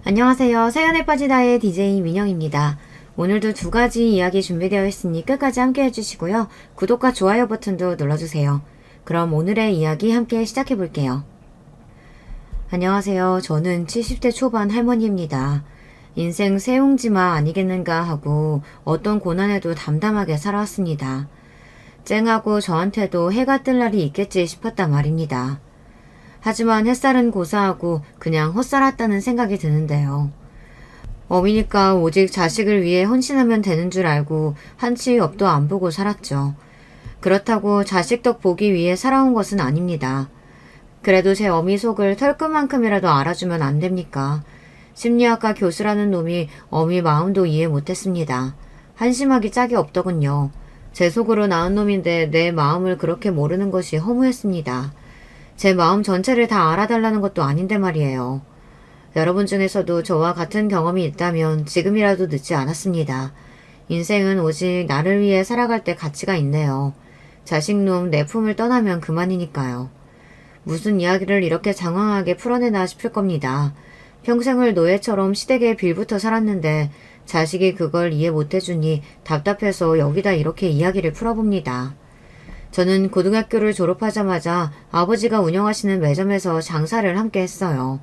안녕하세요. 사연에 빠지다의 DJ 민영입니다. 오늘도 두 가지 이야기 준비되어 있으니 끝까지 함께 해주시고요. 구독과 좋아요 버튼도 눌러주세요. 그럼 오늘의 이야기 함께 시작해 볼게요. 안녕하세요. 저는 70대 초반 할머니입니다. 인생 새옹지마 아니겠는가 하고 어떤 고난에도 담담하게 살아왔습니다. 쨍하고 저한테도 해가 뜰 날이 있겠지 싶었단 말입니다. 하지만 햇살은 고사하고 그냥 헛살았다는 생각이 드는데요. 어미니까 오직 자식을 위해 헌신하면 되는 줄 알고 한치 옆도 안 보고 살았죠. 그렇다고 자식 덕 보기 위해 살아온 것은 아닙니다. 그래도 제 어미 속을 털끝만큼이라도 알아주면 안 됩니까? 심리학과 교수라는 놈이 어미 마음도 이해 못했습니다. 한심하기 짝이 없더군요. 제 속으로 낳은 놈인데 내 마음을 그렇게 모르는 것이 허무했습니다. 제 마음 전체를 다 알아달라는 것도 아닌데 말이에요. 여러분 중에서도 저와 같은 경험이 있다면 지금이라도 늦지 않았습니다. 인생은 오직 나를 위해 살아갈 때 가치가 있네요. 자식놈 내 품을 떠나면 그만이니까요. 무슨 이야기를 이렇게 장황하게 풀어내나 싶을 겁니다. 평생을 노예처럼 시댁에 빌붙어 살았는데 자식이 그걸 이해 못해주니 답답해서 여기다 이렇게 이야기를 풀어봅니다. 저는 고등학교를 졸업하자마자 아버지가 운영하시는 매점에서 장사를 함께 했어요.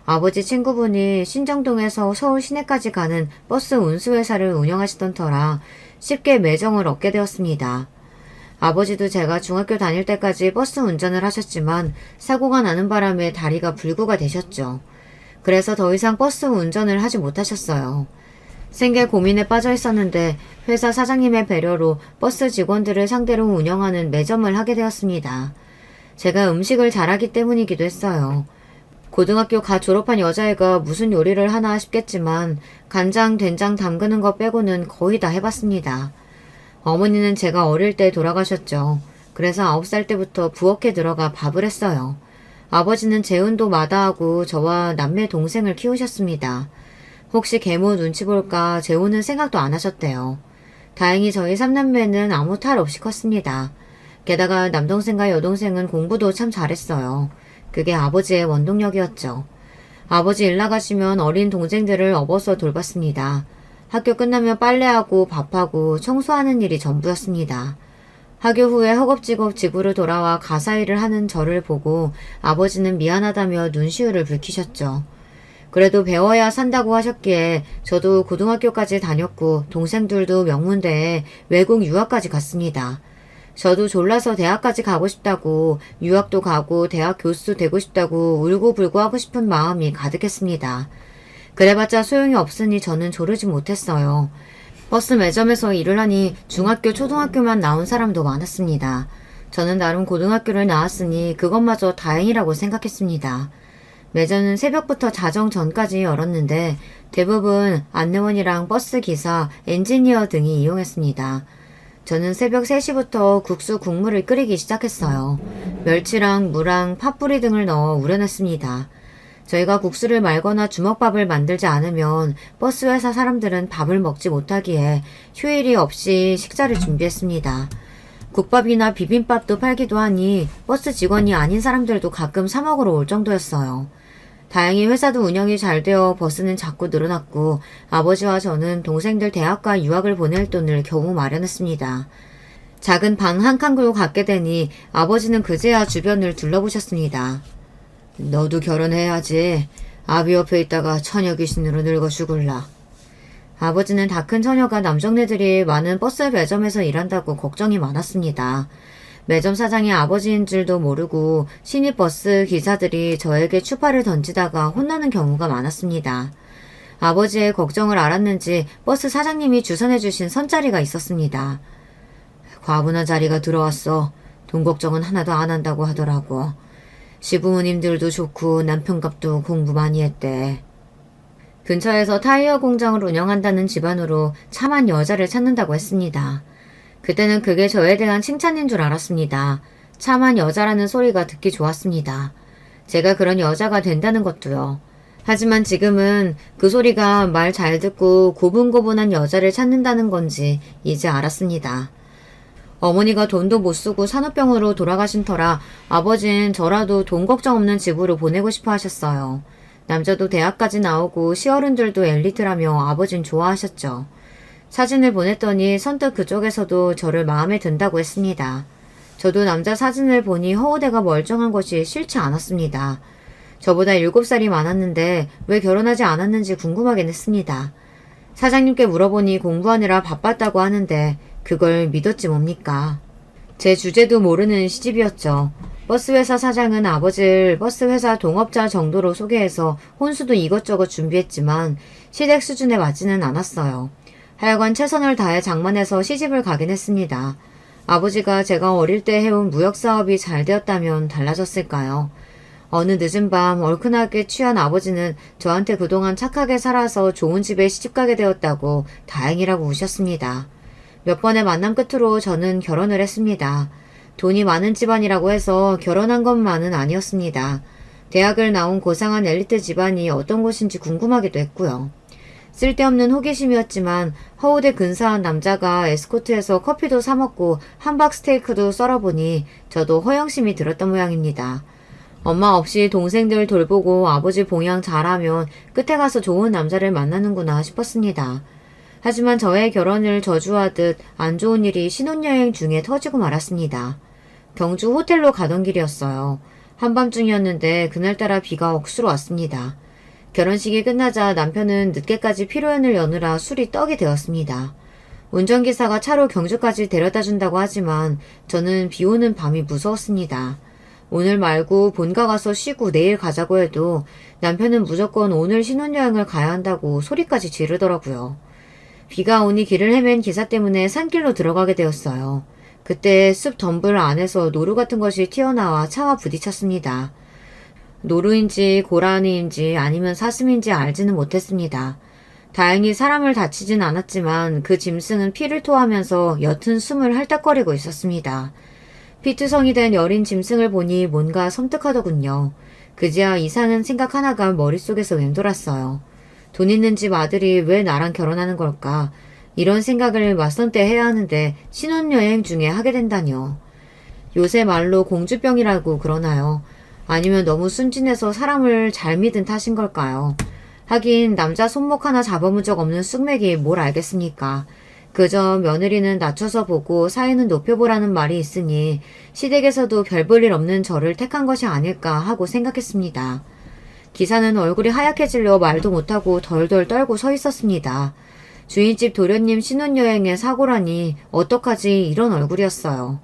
아버지 친구분이 신정동에서 서울 시내까지 가는 버스 운수회사를 운영하시던 터라 쉽게 매정을 얻게 되었습니다. 아버지도 제가 중학교 다닐 때까지 버스 운전을 하셨지만 사고가 나는 바람에 다리가 불구가 되셨죠. 그래서 더 이상 버스 운전을 하지 못하셨어요. 생계 고민에 빠져 있었는데 회사 사장님의 배려로 버스 직원들을 상대로 운영하는 매점을 하게 되었습니다. 제가 음식을 잘하기 때문이기도 했어요. 고등학교 갓 졸업한 여자애가 무슨 요리를 하나 싶겠지만 간장, 된장 담그는 거 빼고는 거의 다 해봤습니다. 어머니는 제가 어릴 때 돌아가셨죠. 그래서 9살 때부터 부엌에 들어가 밥을 했어요. 아버지는 재운도 마다하고 저와 남매 동생을 키우셨습니다. 혹시 계모 눈치 볼까 재호는 생각도 안 하셨대요. 다행히 저희 삼남매는 아무 탈 없이 컸습니다. 게다가 남동생과 여동생은 공부도 참 잘했어요. 그게 아버지의 원동력이었죠. 아버지 일 나가시면 어린 동생들을 업어서 돌봤습니다. 학교 끝나면 빨래하고 밥하고 청소하는 일이 전부였습니다. 학교 후에 허겁지겁 집으로 돌아와 가사일을 하는 저를 보고 아버지는 미안하다며 눈시울을 붉히셨죠. 그래도 배워야 산다고 하셨기에 저도 고등학교까지 다녔고 동생들도 명문대에 외국 유학까지 갔습니다. 저도 졸라서 대학까지 가고 싶다고 유학도 가고 대학 교수도 되고 싶다고 울고불고 하고 싶은 마음이 가득했습니다. 그래봤자 소용이 없으니 저는 조르지 못했어요. 버스 매점에서 일을 하니 중학교 초등학교만 나온 사람도 많았습니다. 저는 나름 고등학교를 나왔으니 그것마저 다행이라고 생각했습니다. 매점은 새벽부터 자정 전까지 열었는데 대부분 안내원이랑 버스 기사, 엔지니어 등이 이용했습니다. 저는 새벽 3시부터 국수 국물을 끓이기 시작했어요. 멸치랑 무랑 팥뿌리 등을 넣어 우려냈습니다. 저희가 국수를 말거나 주먹밥을 만들지 않으면 버스 회사 사람들은 밥을 먹지 못하기에 휴일이 없이 식사를 준비했습니다. 국밥이나 비빔밥도 팔기도 하니 버스 직원이 아닌 사람들도 가끔 사 먹으러 올 정도였어요. 다행히 회사도 운영이 잘 되어 버스는 자꾸 늘어났고 아버지와 저는 동생들 대학과 유학을 보낼 돈을 겨우 마련했습니다. 작은 방 한 칸으로 갖게 되니 아버지는 그제야 주변을 둘러보셨습니다. 너도 결혼해야지. 아비 옆에 있다가 처녀 귀신으로 늙어 죽을라. 아버지는 다 큰 처녀가 남정네들이 많은 버스 매점에서 일한다고 걱정이 많았습니다. 매점 사장이 아버지인 줄도 모르고 신입 버스 기사들이 저에게 추파를 던지다가 혼나는 경우가 많았습니다. 아버지의 걱정을 알았는지 버스 사장님이 주선해주신 선자리가 있었습니다. 과분한 자리가 들어왔어. 돈 걱정은 하나도 안 한다고 하더라고. 시부모님들도 좋고 남편값도 공부 많이 했대. 근처에서 타이어 공장을 운영한다는 집안으로 참한 여자를 찾는다고 했습니다. 그때는 그게 저에 대한 칭찬인 줄 알았습니다. 참한 여자라는 소리가 듣기 좋았습니다. 제가 그런 여자가 된다는 것도요. 하지만 지금은 그 소리가 말 잘 듣고 고분고분한 여자를 찾는다는 건지 이제 알았습니다. 어머니가 돈도 못 쓰고 산후병으로 돌아가신 터라 아버진 저라도 돈 걱정 없는 집으로 보내고 싶어 하셨어요. 남자도 대학까지 나오고 시어른들도 엘리트라며 아버진 좋아하셨죠. 사진을 보냈더니 선뜻 그쪽에서도 저를 마음에 든다고 했습니다. 저도 남자 사진을 보니 허우대가 멀쩡한 것이 싫지 않았습니다. 저보다 7살이 많았는데 왜 결혼하지 않았는지 궁금하긴 했습니다. 사장님께 물어보니 공부하느라 바빴다고 하는데 그걸 믿었지 뭡니까. 제 주제도 모르는 시집이었죠. 버스회사 사장은 아버지를 버스회사 동업자 정도로 소개해서 혼수도 이것저것 준비했지만 시댁 수준에 맞지는 않았어요. 하여간 최선을 다해 장만해서 시집을 가긴 했습니다. 아버지가 제가 어릴 때 해온 무역사업이 잘 되었다면 달라졌을까요? 어느 늦은 밤 얼큰하게 취한 아버지는 저한테 그동안 착하게 살아서 좋은 집에 시집가게 되었다고 다행이라고 우셨습니다. 몇 번의 만남 끝으로 저는 결혼을 했습니다. 돈이 많은 집안이라고 해서 결혼한 것만은 아니었습니다. 대학을 나온 고상한 엘리트 집안이 어떤 곳인지 궁금하기도 했고요. 쓸데없는 호기심이었지만 허우대 근사한 남자가 에스코트에서 커피도 사 먹고 함박 스테이크도 썰어보니 저도 허영심이 들었던 모양입니다. 엄마 없이 동생들 돌보고 아버지 봉양 잘하면 끝에 가서 좋은 남자를 만나는구나 싶었습니다. 하지만 저의 결혼을 저주하듯 안 좋은 일이 신혼여행 중에 터지고 말았습니다. 경주 호텔로 가던 길이었어요. 한밤중이었는데 그날따라 비가 억수로 왔습니다. 결혼식이 끝나자 남편은 늦게까지 피로연을 여느라 술이 떡이 되었습니다. 운전기사가 차로 경주까지 데려다 준다고 하지만 저는 비 오는 밤이 무서웠습니다. 오늘 말고 본가 가서 쉬고 내일 가자고 해도 남편은 무조건 오늘 신혼여행을 가야 한다고 소리까지 지르더라고요. 비가 오니 길을 헤맨 기사 때문에 산길로 들어가게 되었어요. 그때 숲 덤불 안에서 노루 같은 것이 튀어나와 차와 부딪혔습니다. 노루인지 고라니인지 아니면 사슴인지 알지는 못했습니다. 다행히 사람을 다치진 않았지만 그 짐승은 피를 토하면서 옅은 숨을 헐떡거리고 있었습니다. 피투성이 된 여린 짐승을 보니 뭔가 섬뜩하더군요. 그제야 이상한 생각 하나가 머릿속에서 맴돌았어요. 돈 있는 집 아들이 왜 나랑 결혼하는 걸까? 이런 생각을 맞선 때 해야 하는데 신혼여행 중에 하게 된다뇨. 요새 말로 공주병이라고 그러나요? 아니면 너무 순진해서 사람을 잘 믿은 탓인 걸까요? 하긴 남자 손목 하나 잡아본 적 없는 쑥맥이 뭘 알겠습니까? 그저 며느리는 낮춰서 보고 사위는 높여보라는 말이 있으니 시댁에서도 별 볼 일 없는 저를 택한 것이 아닐까 하고 생각했습니다. 기사는 얼굴이 하얗게질려 말도 못하고 덜덜 떨고 서 있었습니다. 주인집 도련님 신혼여행에 사고라니 어떡하지 이런 얼굴이었어요.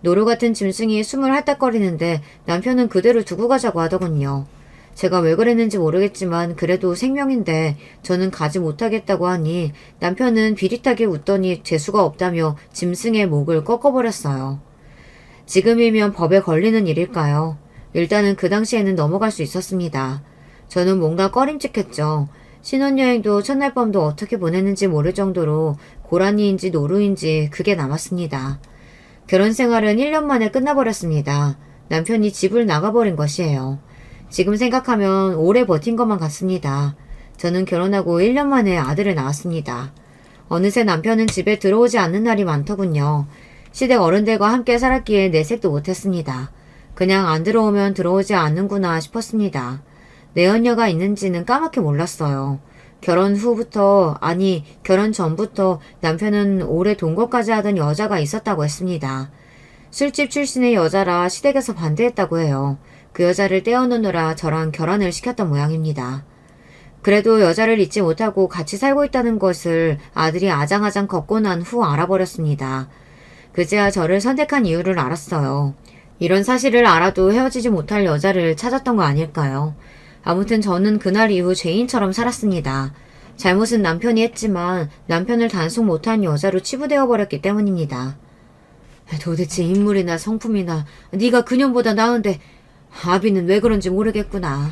노루 같은 짐승이 숨을 핥딱거리는데 남편은 그대로 두고 가자고 하더군요. 제가 왜 그랬는지 모르겠지만 그래도 생명인데 저는 가지 못하겠다고 하니 남편은 비릿하게 웃더니 재수가 없다며 짐승의 목을 꺾어버렸어요. 지금이면 법에 걸리는 일일까요? 일단은 그 당시에는 넘어갈 수 있었습니다. 저는 뭔가 꺼림칙했죠. 신혼여행도 첫날 밤도 어떻게 보냈는지 모를 정도로 고라니인지 노루인지 그게 남았습니다. 결혼 생활은 1년 만에 끝나버렸습니다. 남편이 집을 나가버린 것이에요. 지금 생각하면 오래 버틴 것만 같습니다. 저는 결혼하고 1년 만에 아들을 낳았습니다. 어느새 남편은 집에 들어오지 않는 날이 많더군요. 시댁 어른들과 함께 살았기에 내색도 못했습니다. 그냥 안 들어오면 들어오지 않는구나 싶었습니다. 내연녀가 있는지는 까맣게 몰랐어요. 결혼 후부터, 아니 결혼 전부터 남편은 오래 동거까지 하던 여자가 있었다고 했습니다. 술집 출신의 여자라 시댁에서 반대했다고 해요. 그 여자를 떼어놓느라 저랑 결혼을 시켰던 모양입니다. 그래도 여자를 잊지 못하고 같이 살고 있다는 것을 아들이 아장아장 걷고 난 후 알아버렸습니다. 그제야 저를 선택한 이유를 알았어요. 이런 사실을 알아도 헤어지지 못할 여자를 찾았던 거 아닐까요? 아무튼 저는 그날 이후 죄인처럼 살았습니다. 잘못은 남편이 했지만 남편을 단속 못한 여자로 치부되어 버렸기 때문입니다. 도대체 인물이나 성품이나 네가 그년보다 나은데 아비는 왜 그런지 모르겠구나.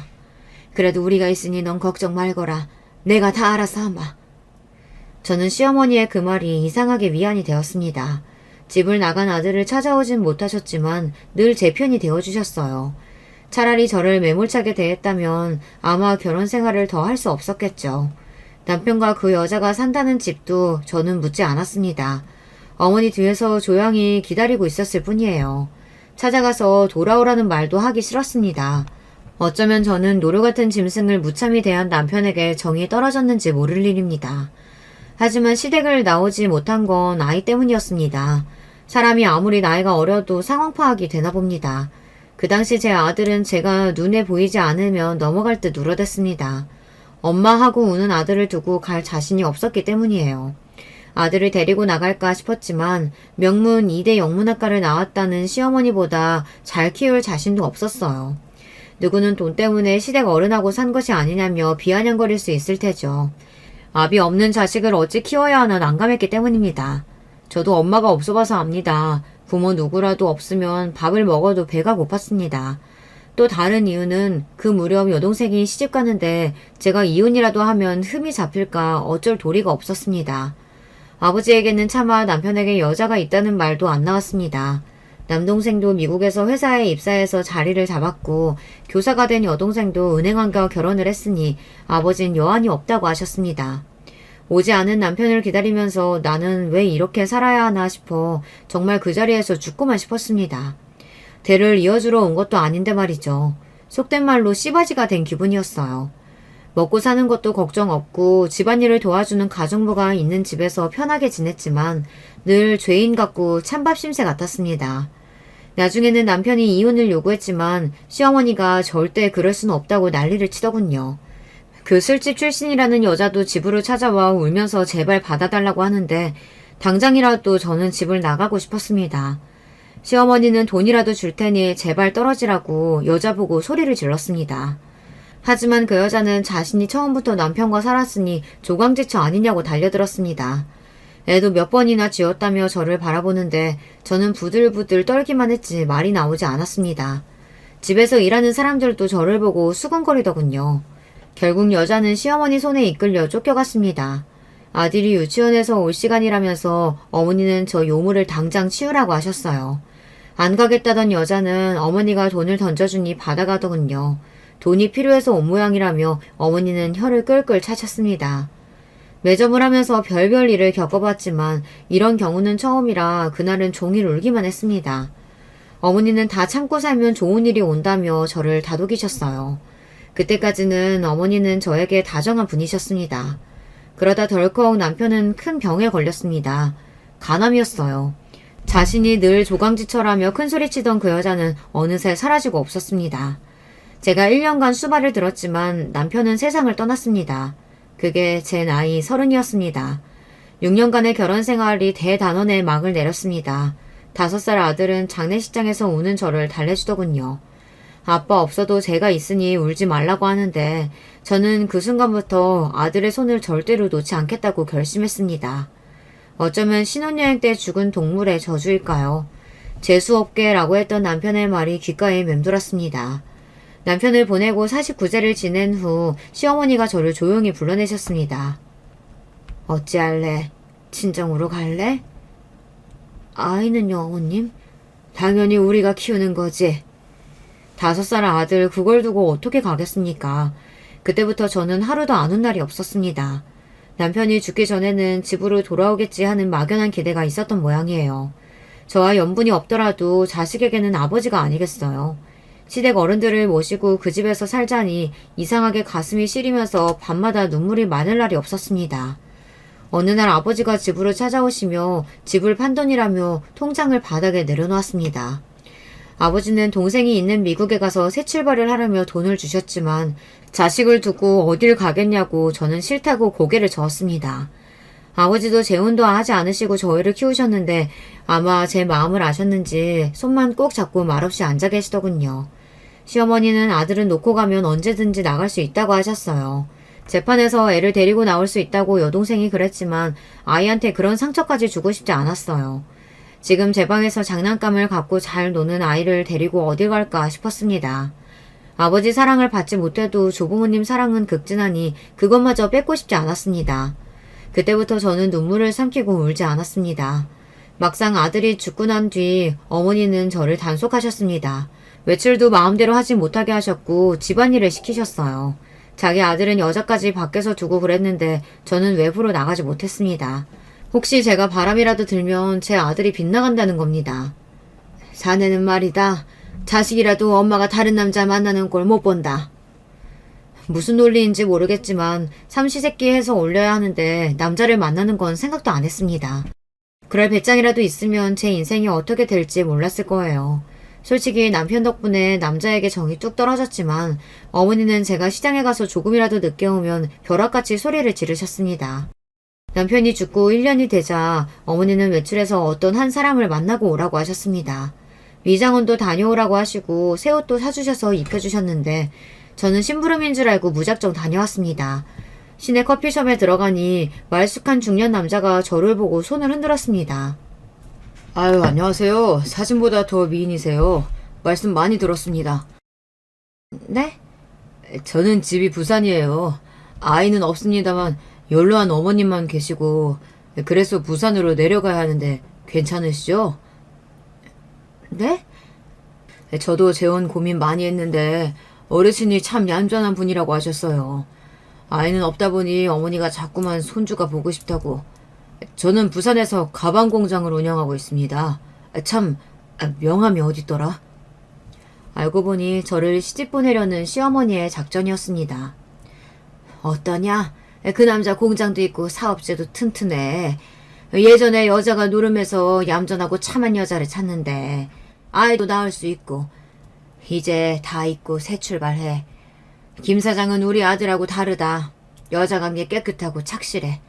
그래도 우리가 있으니 넌 걱정 말거라. 내가 다 알아서 하마. 저는 시어머니의 그 말이 이상하게 위안이 되었습니다. 집을 나간 아들을 찾아오진 못하셨지만 늘 제 편이 되어주셨어요. 차라리 저를 매몰차게 대했다면 아마 결혼 생활을 더 할 수 없었겠죠. 남편과 그 여자가 산다는 집도 저는 묻지 않았습니다. 어머니 뒤에서 조용히 기다리고 있었을 뿐이에요. 찾아가서 돌아오라는 말도 하기 싫었습니다. 어쩌면 저는 노루 같은 짐승을 무참히 대한 남편에게 정이 떨어졌는지 모를 일입니다. 하지만 시댁을 나오지 못한 건 아이 때문이었습니다. 사람이 아무리 나이가 어려도 상황 파악이 되나 봅니다. 그 당시 제 아들은 제가 눈에 보이지 않으면 넘어갈 듯 울어댔습니다. 엄마하고 우는 아들을 두고 갈 자신이 없었기 때문이에요. 아들을 데리고 나갈까 싶었지만 명문 2대 영문학과를 나왔다는 시어머니보다 잘 키울 자신도 없었어요. 누구는 돈 때문에 시댁 어른하고 산 것이 아니냐며 비아냥거릴 수 있을 테죠. 압이 없는 자식을 어찌 키워야 하나 난감했기 때문입니다. 저도 엄마가 없어봐서 압니다. 부모 누구라도 없으면 밥을 먹어도 배가 고팠습니다. 또 다른 이유는 그 무렵 여동생이 시집 가는데 제가 이혼이라도 하면 흠이 잡힐까 어쩔 도리가 없었습니다. 아버지에게는 차마 남편에게 여자가 있다는 말도 안 나왔습니다. 남동생도 미국에서 회사에 입사해서 자리를 잡았고 교사가 된 여동생도 은행원과 결혼을 했으니 아버진 여한이 없다고 하셨습니다. 오지 않은 남편을 기다리면서 나는 왜 이렇게 살아야 하나 싶어 정말 그 자리에서 죽고만 싶었습니다. 대를 이어주러 온 것도 아닌데 말이죠. 속된 말로 씨바지가 된 기분이었어요. 먹고 사는 것도 걱정 없고 집안일을 도와주는 가정부가 있는 집에서 편하게 지냈지만 늘 죄인 같고 찬밥 심새 같았습니다. 나중에는 남편이 이혼을 요구했지만 시어머니가 절대 그럴 수는 없다고 난리를 치더군요. 그 술집 출신이라는 여자도 집으로 찾아와 울면서 제발 받아달라고 하는데 당장이라도 저는 집을 나가고 싶었습니다. 시어머니는 돈이라도 줄 테니 제발 떨어지라고 여자 보고 소리를 질렀습니다. 하지만 그 여자는 자신이 처음부터 남편과 살았으니 조강지처 아니냐고 달려들었습니다. 애도 몇 번이나 지었다며 저를 바라보는데 저는 부들부들 떨기만 했지 말이 나오지 않았습니다. 집에서 일하는 사람들도 저를 보고 수근거리더군요. 결국 여자는 시어머니 손에 이끌려 쫓겨갔습니다. 아들이 유치원에서 올 시간이라면서 어머니는 저 요물을 당장 치우라고 하셨어요. 안 가겠다던 여자는 어머니가 돈을 던져주니 받아가더군요. 돈이 필요해서 온 모양이라며 어머니는 혀를 끌끌 차셨습니다. 매점을 하면서 별별 일을 겪어봤지만 이런 경우는 처음이라 그날은 종일 울기만 했습니다. 어머니는 다 참고 살면 좋은 일이 온다며 저를 다독이셨어요. 그때까지는 어머니는 저에게 다정한 분이셨습니다. 그러다 덜컥 남편은 큰 병에 걸렸습니다. 간암이었어요. 자신이 늘 조강지처라며 큰소리치던 그 여자는 어느새 사라지고 없었습니다. 제가 1년간 수발을 들었지만 남편은 세상을 떠났습니다. 그게 제 나이 30이었습니다. 6년간의 결혼 생활이 대단원의 막을 내렸습니다. 5살 아들은 장례식장에서 우는 저를 달래주더군요. 아빠 없어도 제가 있으니 울지 말라고 하는데 저는 그 순간부터 아들의 손을 절대로 놓지 않겠다고 결심했습니다. 어쩌면 신혼여행 때 죽은 동물의 저주일까요? 재수없게라고 했던 남편의 말이 귓가에 맴돌았습니다. 남편을 보내고 49제를 지낸 후 시어머니가 저를 조용히 불러내셨습니다. 어찌할래? 친정으로 갈래? 아이는요, 어머님? 당연히 우리가 키우는 거지. 5살 아들 그걸 두고 어떻게 가겠습니까? 그때부터 저는 하루도 안 온 날이 없었습니다. 남편이 죽기 전에는 집으로 돌아오겠지 하는 막연한 기대가 있었던 모양이에요. 저와 연분이 없더라도 자식에게는 아버지가 아니겠어요. 시댁 어른들을 모시고 그 집에서 살자니 이상하게 가슴이 시리면서 밤마다 눈물이 마를 날이 없었습니다. 어느 날 아버지가 집으로 찾아오시며 집을 판돈이라며 통장을 바닥에 내려놓았습니다. 아버지는 동생이 있는 미국에 가서 새 출발을 하려며 돈을 주셨지만 자식을 두고 어딜 가겠냐고 저는 싫다고 고개를 저었습니다. 아버지도 재혼도 하지 않으시고 저희를 키우셨는데 아마 제 마음을 아셨는지 손만 꼭 잡고 말없이 앉아 계시더군요. 시어머니는 아들은 놓고 가면 언제든지 나갈 수 있다고 하셨어요. 재판에서 애를 데리고 나올 수 있다고 여동생이 그랬지만 아이한테 그런 상처까지 주고 싶지 않았어요. 지금 제 방에서 장난감을 갖고 잘 노는 아이를 데리고 어딜 갈까 싶었습니다. 아버지 사랑을 받지 못해도 조부모님 사랑은 극진하니 그것마저 뺏고 싶지 않았습니다. 그때부터 저는 눈물을 삼키고 울지 않았습니다. 막상 아들이 죽고 난 뒤 어머니는 저를 단속하셨습니다. 외출도 마음대로 하지 못하게 하셨고 집안일을 시키셨어요. 자기 아들은 여자까지 밖에서 두고 그랬는데 저는 외부로 나가지 못했습니다. 혹시 제가 바람이라도 들면 제 아들이 빗나간다는 겁니다. 자네는 말이다. 자식이라도 엄마가 다른 남자 만나는 걸 못 본다. 무슨 논리인지 모르겠지만 삼시세끼 해서 올려야 하는데 남자를 만나는 건 생각도 안 했습니다. 그럴 배짱이라도 있으면 제 인생이 어떻게 될지 몰랐을 거예요. 솔직히 남편 덕분에 남자에게 정이 뚝 떨어졌지만 어머니는 제가 시장에 가서 조금이라도 늦게 오면 벼락같이 소리를 지르셨습니다. 남편이 죽고 1년이 되자 어머니는 외출해서 어떤 한 사람을 만나고 오라고 하셨습니다. 미장원도 다녀오라고 하시고 새 옷도 사주셔서 입혀주셨는데 저는 심부름인 줄 알고 무작정 다녀왔습니다. 시내 커피숍에 들어가니 말쑥한 중년 남자가 저를 보고 손을 흔들었습니다. 아유, 안녕하세요. 사진보다 더 미인이세요. 말씀 많이 들었습니다. 네? 저는 집이 부산이에요. 아이는 없습니다만 연로한 어머님만 계시고 그래서 부산으로 내려가야 하는데 괜찮으시죠? 네? 저도 재혼 고민 많이 했는데 어르신이 참 얌전한 분이라고 하셨어요. 아이는 없다 보니 어머니가 자꾸만 손주가 보고 싶다고. 저는 부산에서 가방 공장을 운영하고 있습니다. 참, 명함이 어딨더라? 알고 보니 저를 시집 보내려는 시어머니의 작전이었습니다. 어떠냐? 그 남자 공장도 있고 사업체도 튼튼해. 예전에 여자가 노름해서 얌전하고 참한 여자를 찾는데 아이도 낳을 수 있고 이제 다 있고 새 출발해. 김 사장은 우리 아들하고 다르다. 여자 관계 깨끗하고 착실해.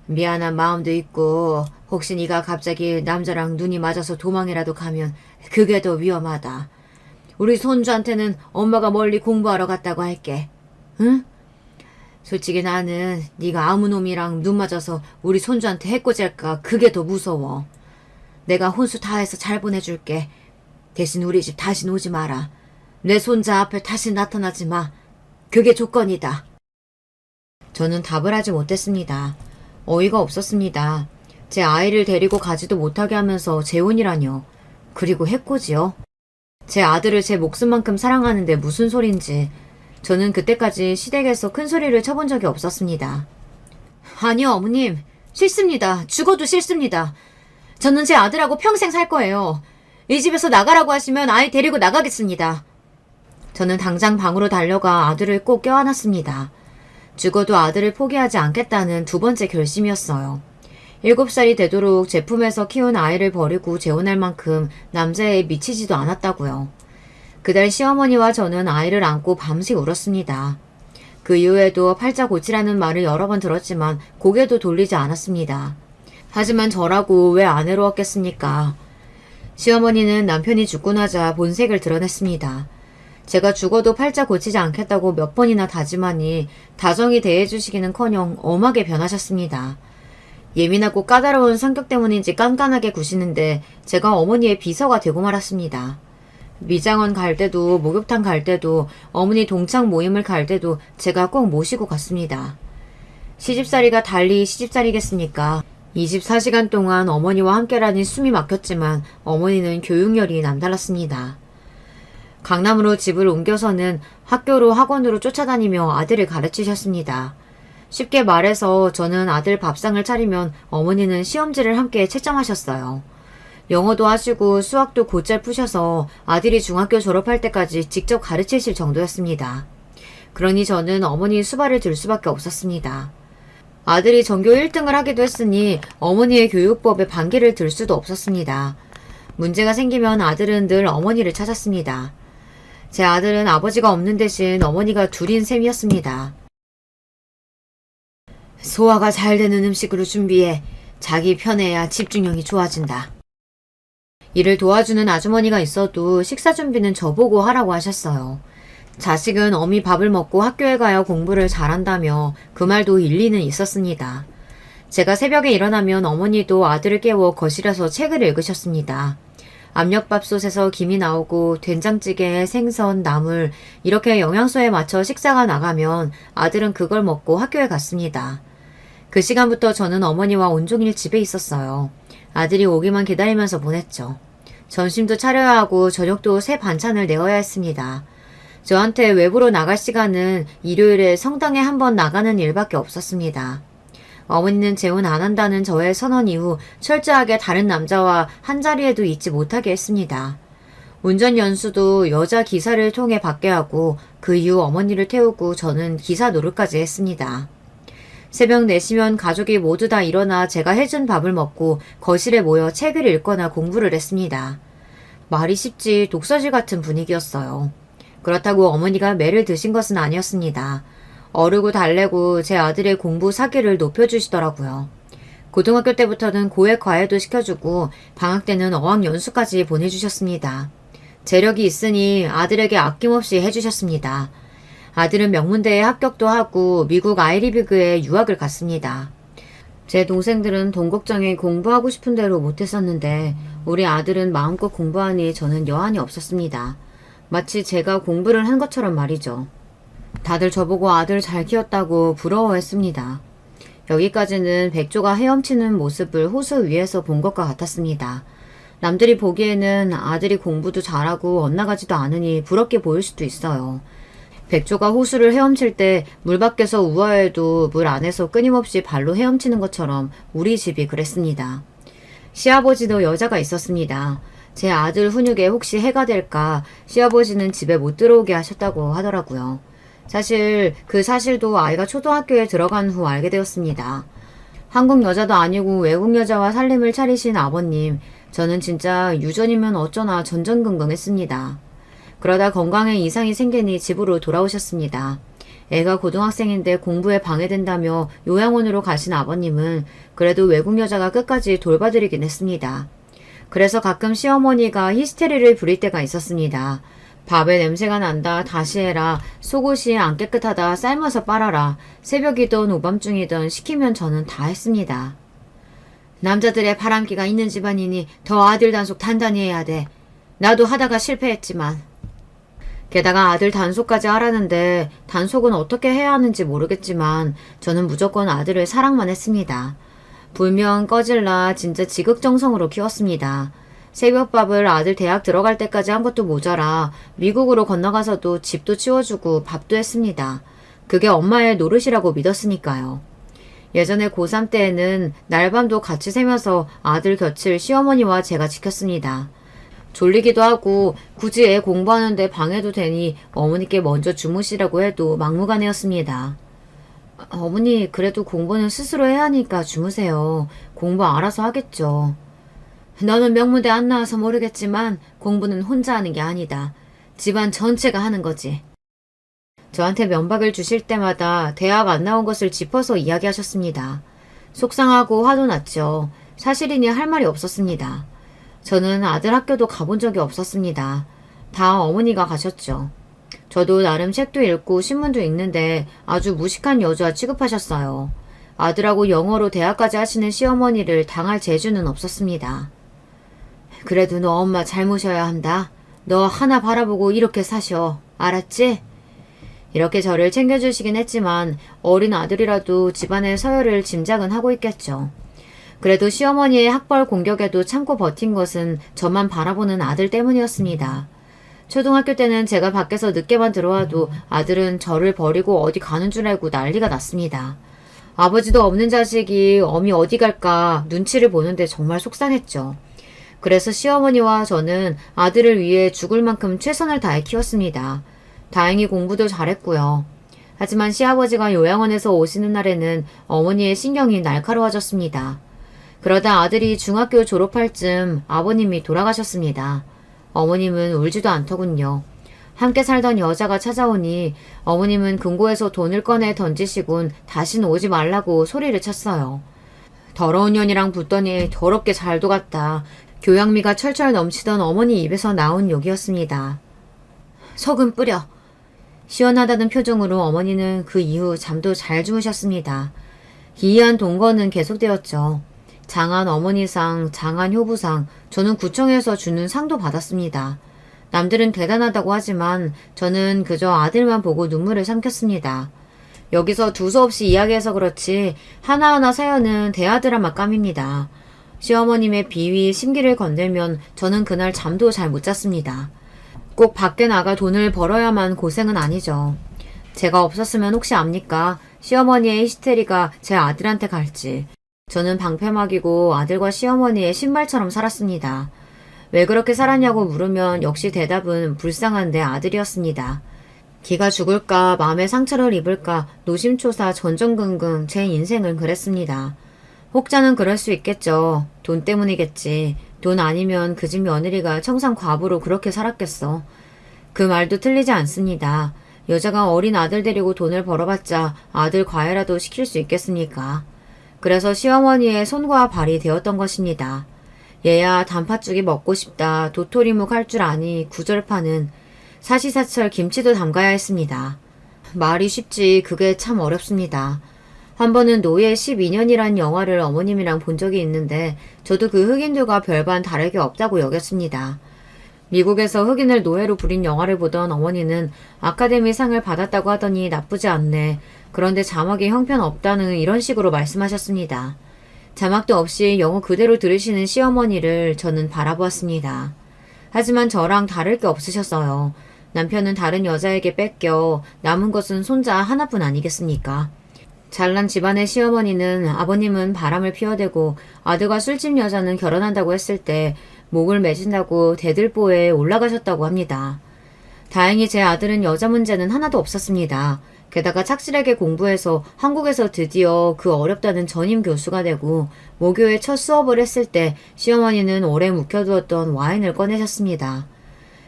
미안한 마음도 있고 혹시 네가 갑자기 남자랑 눈이 맞아서 도망이라도 가면 그게 더 위험하다. 우리 손주한테는 엄마가 멀리 공부하러 갔다고 할게. 응? 솔직히 나는 네가 아무 놈이랑 눈 맞아서 우리 손주한테 해코질까 그게 더 무서워. 내가 혼수 다 해서 잘 보내줄게. 대신 우리 집 다시 오지 마라. 내 손자 앞에 다시 나타나지 마. 그게 조건이다. 저는 답을 하지 못했습니다. 어이가 없었습니다. 제 아이를 데리고 가지도 못하게 하면서 재혼이라뇨. 그리고 해코지요. 제 아들을 제 목숨만큼 사랑하는데 무슨 소린지. 저는 그때까지 시댁에서 큰 소리를 쳐본 적이 없었습니다. 아니요, 어머님. 싫습니다. 죽어도 싫습니다. 저는 제 아들하고 평생 살 거예요. 이 집에서 나가라고 하시면 아이 데리고 나가겠습니다. 저는 당장 방으로 달려가 아들을 꼭 껴안았습니다. 죽어도 아들을 포기하지 않겠다는 두 번째 결심이었어요. 7살이 되도록 제 품에서 키운 아이를 버리고 재혼할 만큼 남자에 미치지도 않았다고요. 그달 시어머니와 저는 아이를 안고 밤새 울었습니다. 그 이후에도 팔자 고치라는 말을 여러 번 들었지만 고개도 돌리지 않았습니다. 하지만 저라고 왜 안 외로웠겠습니까? 시어머니는 남편이 죽고 나자 본색을 드러냈습니다. 제가 죽어도 팔자 고치지 않겠다고 몇 번이나 다짐하니 다정히 대해주시기는커녕 엄하게 변하셨습니다. 예민하고 까다로운 성격 때문인지 깐깐하게 구시는데 제가 어머니의 비서가 되고 말았습니다. 미장원 갈 때도 목욕탕 갈 때도 어머니 동창 모임을 갈 때도 제가 꼭 모시고 갔습니다. 시집살이가 달리 시집살이겠습니까? 24시간 동안 어머니와 함께라니 숨이 막혔지만 어머니는 교육열이 남달랐습니다. 강남으로 집을 옮겨서는 학교로 학원으로 쫓아다니며 아들을 가르치셨습니다. 쉽게 말해서 저는 아들 밥상을 차리면 어머니는 시험지를 함께 채점하셨어요. 영어도 하시고 수학도 곧잘 푸셔서 아들이 중학교 졸업할 때까지 직접 가르치실 정도였습니다. 그러니 저는 어머니 수발을 들 수밖에 없었습니다. 아들이 전교 1등을 하기도 했으니 어머니의 교육법에 반기를 들 수도 없었습니다. 문제가 생기면 아들은 늘 어머니를 찾았습니다. 제 아들은 아버지가 없는 대신 어머니가 둘인 셈이었습니다. 소화가 잘 되는 음식으로 준비해. 자기 편해야 집중력이 좋아진다. 이를 도와주는 아주머니가 있어도 식사 준비는 저보고 하라고 하셨어요. 자식은 어미 밥을 먹고 학교에 가야 공부를 잘한다며 그 말도 일리는 있었습니다. 제가 새벽에 일어나면 어머니도 아들을 깨워 거실에서 책을 읽으셨습니다. 압력밥솥에서 김이 나오고 된장찌개에 생선, 나물 이렇게 영양소에 맞춰 식사가 나가면 아들은 그걸 먹고 학교에 갔습니다. 그 시간부터 저는 어머니와 온종일 집에 있었어요. 아들이 오기만 기다리면서 보냈죠. 점심도 차려야 하고 저녁도 새 반찬을 내어야 했습니다. 저한테 외부로 나갈 시간은 일요일에 성당에 한 번 나가는 일밖에 없었습니다. 어머니는 재혼 안 한다는 저의 선언 이후 철저하게 다른 남자와 한자리에도 있지 못하게 했습니다. 운전 연수도 여자 기사를 통해 받게 하고 그 이후 어머니를 태우고 저는 기사 노릇까지 했습니다. 새벽 4시면 가족이 모두 다 일어나 제가 해준 밥을 먹고 거실에 모여 책을 읽거나 공부를 했습니다. 말이 쉽지 독서실 같은 분위기였어요. 그렇다고 어머니가 매를 드신 것은 아니었습니다. 어르고 달래고 제 아들의 공부 사기를 높여주시더라고요. 고등학교 때부터는 고액 과외도 시켜주고 방학 때는 어학 연수까지 보내주셨습니다. 재력이 있으니 아들에게 아낌없이 해주셨습니다. 아들은 명문대에 합격도 하고 미국 아이리비그에 유학을 갔습니다. 제 동생들은 돈 걱정에 공부하고 싶은 대로 못했었는데 우리 아들은 마음껏 공부하니 저는 여한이 없었습니다. 마치 제가 공부를 한 것처럼 말이죠. 다들 저보고 아들 잘 키웠다고 부러워했습니다. 여기까지는 백조가 헤엄치는 모습을 호수 위에서 본 것과 같았습니다. 남들이 보기에는 아들이 공부도 잘하고 엇나가지도 않으니 부럽게 보일 수도 있어요. 백조가 호수를 헤엄칠 때 물 밖에서 우아해도 물 안에서 끊임없이 발로 헤엄치는 것처럼 우리 집이 그랬습니다. 시아버지도 여자가 있었습니다. 제 아들 훈육에 혹시 해가 될까 시아버지는 집에 못 들어오게 하셨다고 하더라고요. 사실 그 사실도 아이가 초등학교에 들어간 후 알게 되었습니다. 한국 여자도 아니고 외국 여자와 살림을 차리신 아버님, 저는 진짜 유전이면 어쩌나 전전긍긍했습니다. 그러다 건강에 이상이 생기니 집으로 돌아오셨습니다. 애가 고등학생인데 공부에 방해된다며 요양원으로 가신 아버님은 그래도 외국 여자가 끝까지 돌봐드리긴 했습니다. 그래서 가끔 시어머니가 히스테리를 부릴 때가 있었습니다. 밥에 냄새가 난다, 다시 해라, 속옷이 안 깨끗하다, 삶아서 빨아라, 새벽이든 오밤중이든 시키면 저는 다 했습니다. 남자들의 바람기가 있는 집안이니 더 아들 단속 단단히 해야 돼. 나도 하다가 실패했지만. 게다가 아들 단속까지 하라는데 단속은 어떻게 해야 하는지 모르겠지만 저는 무조건 아들을 사랑만 했습니다. 불면 꺼질라 진짜 지극정성으로 키웠습니다. 새벽밥을 아들 대학 들어갈 때까지 한 것도 모자라 미국으로 건너가서도 집도 치워주고 밥도 했습니다. 그게 엄마의 노릇이라고 믿었으니까요. 예전에 고3 때에는 날밤도 같이 새면서 아들 곁을 시어머니와 제가 지켰습니다. 졸리기도 하고 굳이 애 공부하는데 방해도 되니 어머니께 먼저 주무시라고 해도 막무가내였습니다. 어머니 그래도 공부는 스스로 해야 하니까 주무세요. 공부 알아서 하겠죠. 너는 명문대 안 나와서 모르겠지만 공부는 혼자 하는 게 아니다. 집안 전체가 하는 거지. 저한테 면박을 주실 때마다 대학 안 나온 것을 짚어서 이야기하셨습니다. 속상하고 화도 났죠. 사실이니 할 말이 없었습니다. 저는 아들 학교도 가본 적이 없었습니다. 다 어머니가 가셨죠. 저도 나름 책도 읽고 신문도 읽는데 아주 무식한 여자 취급하셨어요. 아들하고 영어로 대학까지 하시는 시어머니를 당할 재주는 없었습니다. 그래도 너 엄마 잘 모셔야 한다. 너 하나 바라보고 이렇게 사셔. 알았지? 이렇게 저를 챙겨주시긴 했지만 어린 아들이라도 집안의 서열을 짐작은 하고 있겠죠. 그래도 시어머니의 학벌 공격에도 참고 버틴 것은 저만 바라보는 아들 때문이었습니다. 초등학교 때는 제가 밖에서 늦게만 들어와도 아들은 저를 버리고 어디 가는 줄 알고 난리가 났습니다. 아버지도 없는 자식이 어미 어디 갈까 눈치를 보는데 정말 속상했죠. 그래서 시어머니와 저는 아들을 위해 죽을 만큼 최선을 다해 키웠습니다. 다행히 공부도 잘했고요. 하지만 시아버지가 요양원에서 오시는 날에는 어머니의 신경이 날카로워졌습니다. 그러다 아들이 중학교 졸업할 즈음 아버님이 돌아가셨습니다. 어머님은 울지도 않더군요. 함께 살던 여자가 찾아오니 어머님은 금고에서 돈을 꺼내 던지시곤 다신 오지 말라고 소리를 쳤어요. 더러운 년이랑 붙더니 더럽게 잘 도갔다. 교양미가 철철 넘치던 어머니 입에서 나온 욕이었습니다. 소금 뿌려. 시원하다는 표정으로 어머니는 그 이후 잠도 잘 주무셨습니다. 기이한 동거는 계속되었죠. 장안 어머니상, 장안 효부상, 저는 구청에서 주는 상도 받았습니다. 남들은 대단하다고 하지만 저는 그저 아들만 보고 눈물을 삼켰습니다. 여기서 두서없이 이야기해서 그렇지 하나하나 사연은 대하드라마 감입니다. 시어머님의 비위, 심기를 건들면 저는 그날 잠도 잘 못 잤습니다. 꼭 밖에 나가 돈을 벌어야만 고생은 아니죠. 제가 없었으면 혹시 압니까? 시어머니의 히스테리가 제 아들한테 갈지. 저는 방패막이고 아들과 시어머니의 신발처럼 살았습니다. 왜 그렇게 살았냐고 물으면 역시 대답은 불쌍한 내 아들이었습니다. 기가 죽을까 마음의 상처를 입을까 노심초사 전전긍긍 제 인생을 그랬습니다. 혹자는 그럴 수 있겠죠. 돈 때문이겠지. 돈 아니면 그 집 며느리가 청산 과부로 그렇게 살았겠어. 그 말도 틀리지 않습니다. 여자가 어린 아들 데리고 돈을 벌어봤자 아들 과외라도 시킬 수 있겠습니까? 그래서 시어머니의 손과 발이 되었던 것입니다. 얘야 단팥죽이 먹고 싶다. 도토리묵 할 줄 아니 구절파는 사시사철 김치도 담가야 했습니다. 말이 쉽지 그게 참 어렵습니다. 한 번은 노예 12년이란 영화를 어머님이랑 본 적이 있는데 저도 그 흑인들과 별반 다르게 없다고 여겼습니다. 미국에서 흑인을 노예로 부린 영화를 보던 어머니는 아카데미 상을 받았다고 하더니 나쁘지 않네. 그런데 자막에 형편없다는 이런 식으로 말씀하셨습니다. 자막도 없이 영어 그대로 들으시는 시어머니를 저는 바라보았습니다. 하지만 저랑 다를 게 없으셨어요. 남편은 다른 여자에게 뺏겨 남은 것은 손자 하나뿐 아니겠습니까? 잘난 집안의 시어머니는 아버님은 바람을 피워대고 아들과 술집 여자는 결혼한다고 했을 때 목을 매신다고 대들보에 올라가셨다고 합니다. 다행히 제 아들은 여자 문제는 하나도 없었습니다. 게다가 착실하게 공부해서 한국에서 드디어 그 어렵다는 전임 교수가 되고 모교에 첫 수업을 했을 때 시어머니는 오래 묵혀두었던 와인을 꺼내셨습니다.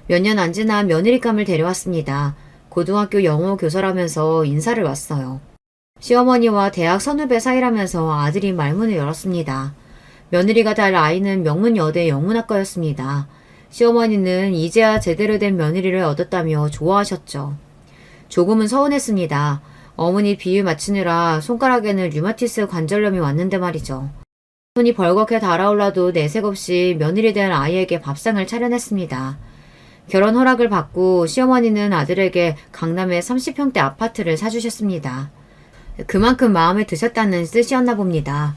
몇 년 안 지나 며느리감을 데려왔습니다. 고등학교 영어 교사라면서 인사를 왔어요. 시어머니와 대학 선후배 사이라면서 아들이 말문을 열었습니다. 며느리가 달 아이는 명문여대 영문학과였습니다. 시어머니는 이제야 제대로 된 며느리를 얻었다며 좋아하셨죠. 조금은 서운했습니다. 어머니 비유 맞추느라 손가락에는 류마티스 관절염이 왔는데 말이죠. 손이 벌겋게 달아올라도 내색 없이 며느리 된 아이에게 밥상을 차려냈습니다. 결혼 허락을 받고 시어머니는 아들에게 강남의 30평대 아파트를 사주셨습니다. 그만큼 마음에 드셨다는 뜻이었나 봅니다.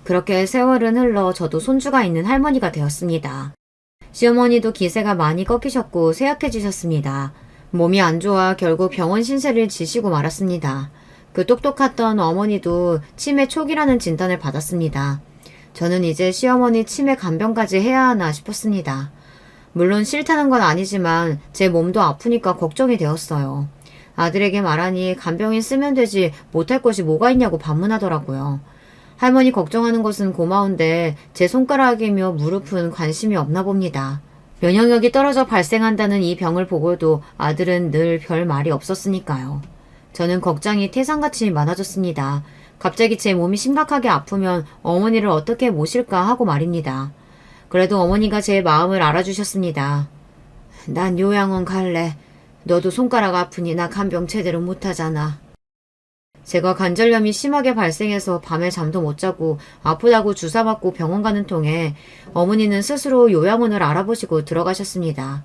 그렇게 세월은 흘러 저도 손주가 있는 할머니가 되었습니다. 시어머니도 기세가 많이 꺾이셨고 쇠약해지셨습니다. 몸이 안 좋아 결국 병원 신세를 지시고 말았습니다. 그 똑똑했던 어머니도 치매 초기라는 진단을 받았습니다. 저는 이제 시어머니 치매 간병까지 해야 하나 싶었습니다. 물론 싫다는 건 아니지만 제 몸도 아프니까 걱정이 되었어요. 아들에게 말하니 간병인 쓰면 되지 못할 것이 뭐가 있냐고 반문하더라고요. 할머니 걱정하는 것은 고마운데 제 손가락이며 무릎은 관심이 없나 봅니다. 면역력이 떨어져 발생한다는 이 병을 보고도 아들은 늘 별 말이 없었으니까요. 저는 걱정이 태산같이 많아졌습니다. 갑자기 제 몸이 심각하게 아프면 어머니를 어떻게 모실까 하고 말입니다. 그래도 어머니가 제 마음을 알아주셨습니다. 난 요양원 갈래. 너도 손가락 아프니 나 간병 제대로 못하잖아. 제가 관절염이 심하게 발생해서 밤에 잠도 못 자고 아프다고 주사 맞고 병원 가는 통에 어머니는 스스로 요양원을 알아보시고 들어가셨습니다.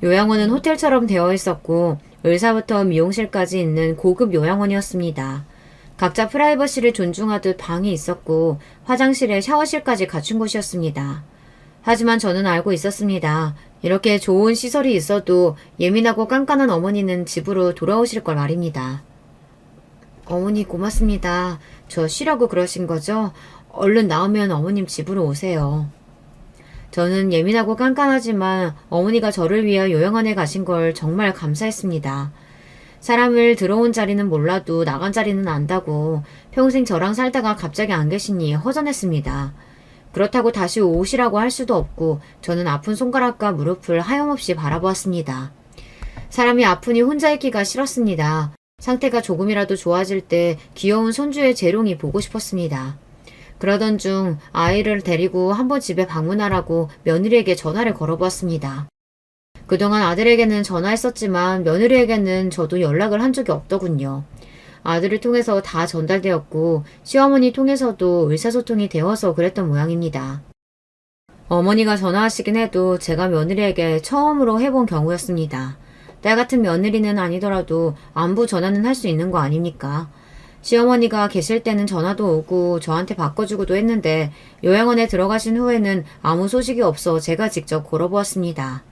요양원은 호텔처럼 되어 있었고 의사부터 미용실까지 있는 고급 요양원이었습니다. 각자 프라이버시를 존중하듯 방이 있었고 화장실에 샤워실까지 갖춘 곳이었습니다. 하지만 저는 알고 있었습니다. 이렇게 좋은 시설이 있어도 예민하고 깐깐한 어머니는 집으로 돌아오실 걸 말입니다. 어머니 고맙습니다. 저 쉬라고 그러신 거죠? 얼른 나오면 어머님 집으로 오세요. 저는 예민하고 깐깐하지만 어머니가 저를 위해 요양원에 가신 걸 정말 감사했습니다. 사람을 들어온 자리는 몰라도 나간 자리는 안다고 평생 저랑 살다가 갑자기 안 계시니 허전했습니다. 그렇다고 다시 오시라고 할 수도 없고 저는 아픈 손가락과 무릎을 하염없이 바라보았습니다. 사람이 아프니 혼자 있기가 싫었습니다. 상태가 조금이라도 좋아질 때 귀여운 손주의 재롱이 보고 싶었습니다. 그러던 중 아이를 데리고 한번 집에 방문하라고 며느리에게 전화를 걸어보았습니다. 그동안 아들에게는 전화했었지만 며느리에게는 저도 연락을 한 적이 없더군요. 아들을 통해서 다 전달되었고 시어머니 통해서도 의사소통이 되어서 그랬던 모양입니다. 어머니가 전화하시긴 해도 제가 며느리에게 처음으로 해본 경우였습니다. 딸 같은 며느리는 아니더라도 안부 전화는 할 수 있는 거 아닙니까? 시어머니가 계실 때는 전화도 오고 저한테 바꿔주고도 했는데 요양원에 들어가신 후에는 아무 소식이 없어 제가 직접 걸어보았습니다.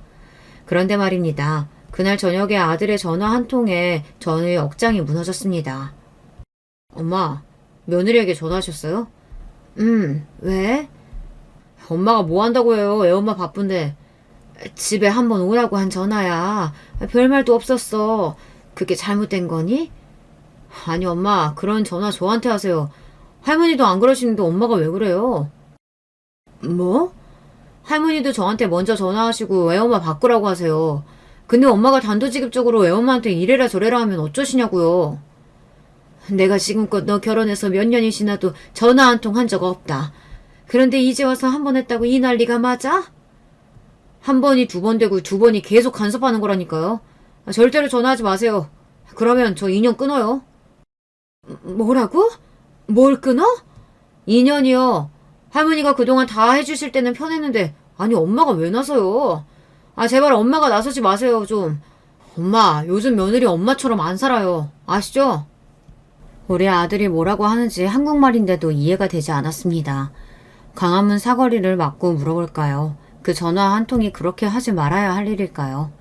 그런데 말입니다. 그날 저녁에 아들의 전화 한 통에 저의 억장이 무너졌습니다. 엄마, 며느리에게 전화하셨어요? 왜? 엄마가 뭐 한다고 해요? 애엄마 바쁜데. 집에 한번 오라고 한 전화야. 별말도 없었어. 그게 잘못된 거니? 아니 엄마, 그런 전화 저한테 하세요. 할머니도 안 그러시는데 엄마가 왜 그래요? 뭐? 할머니도 저한테 먼저 전화하시고 외엄마 바꾸라고 하세요. 근데 엄마가 단도직입적으로 외엄마한테 이래라 저래라 하면 어쩌시냐고요. 내가 지금껏 너 결혼해서 몇 년이 지나도 전화 한 통 한 적 없다. 그런데 이제 와서 한 번 했다고 이 난리가 맞아? 한 번이 두 번 되고 두 번이 계속 간섭하는 거라니까요. 절대로 전화하지 마세요. 그러면 저 인연 끊어요. 뭐라고? 뭘 끊어? 인연이요. 할머니가 그동안 다 해주실 때는 편했는데 아니 엄마가 왜 나서요? 제발 엄마가 나서지 마세요 좀. 엄마 요즘 며느리 엄마처럼 안 살아요. 아시죠? 우리 아들이 뭐라고 하는지 한국말인데도 이해가 되지 않았습니다. 광화문 사거리를 막고 물어볼까요? 그 전화 한 통이 그렇게 하지 말아야 할 일일까요?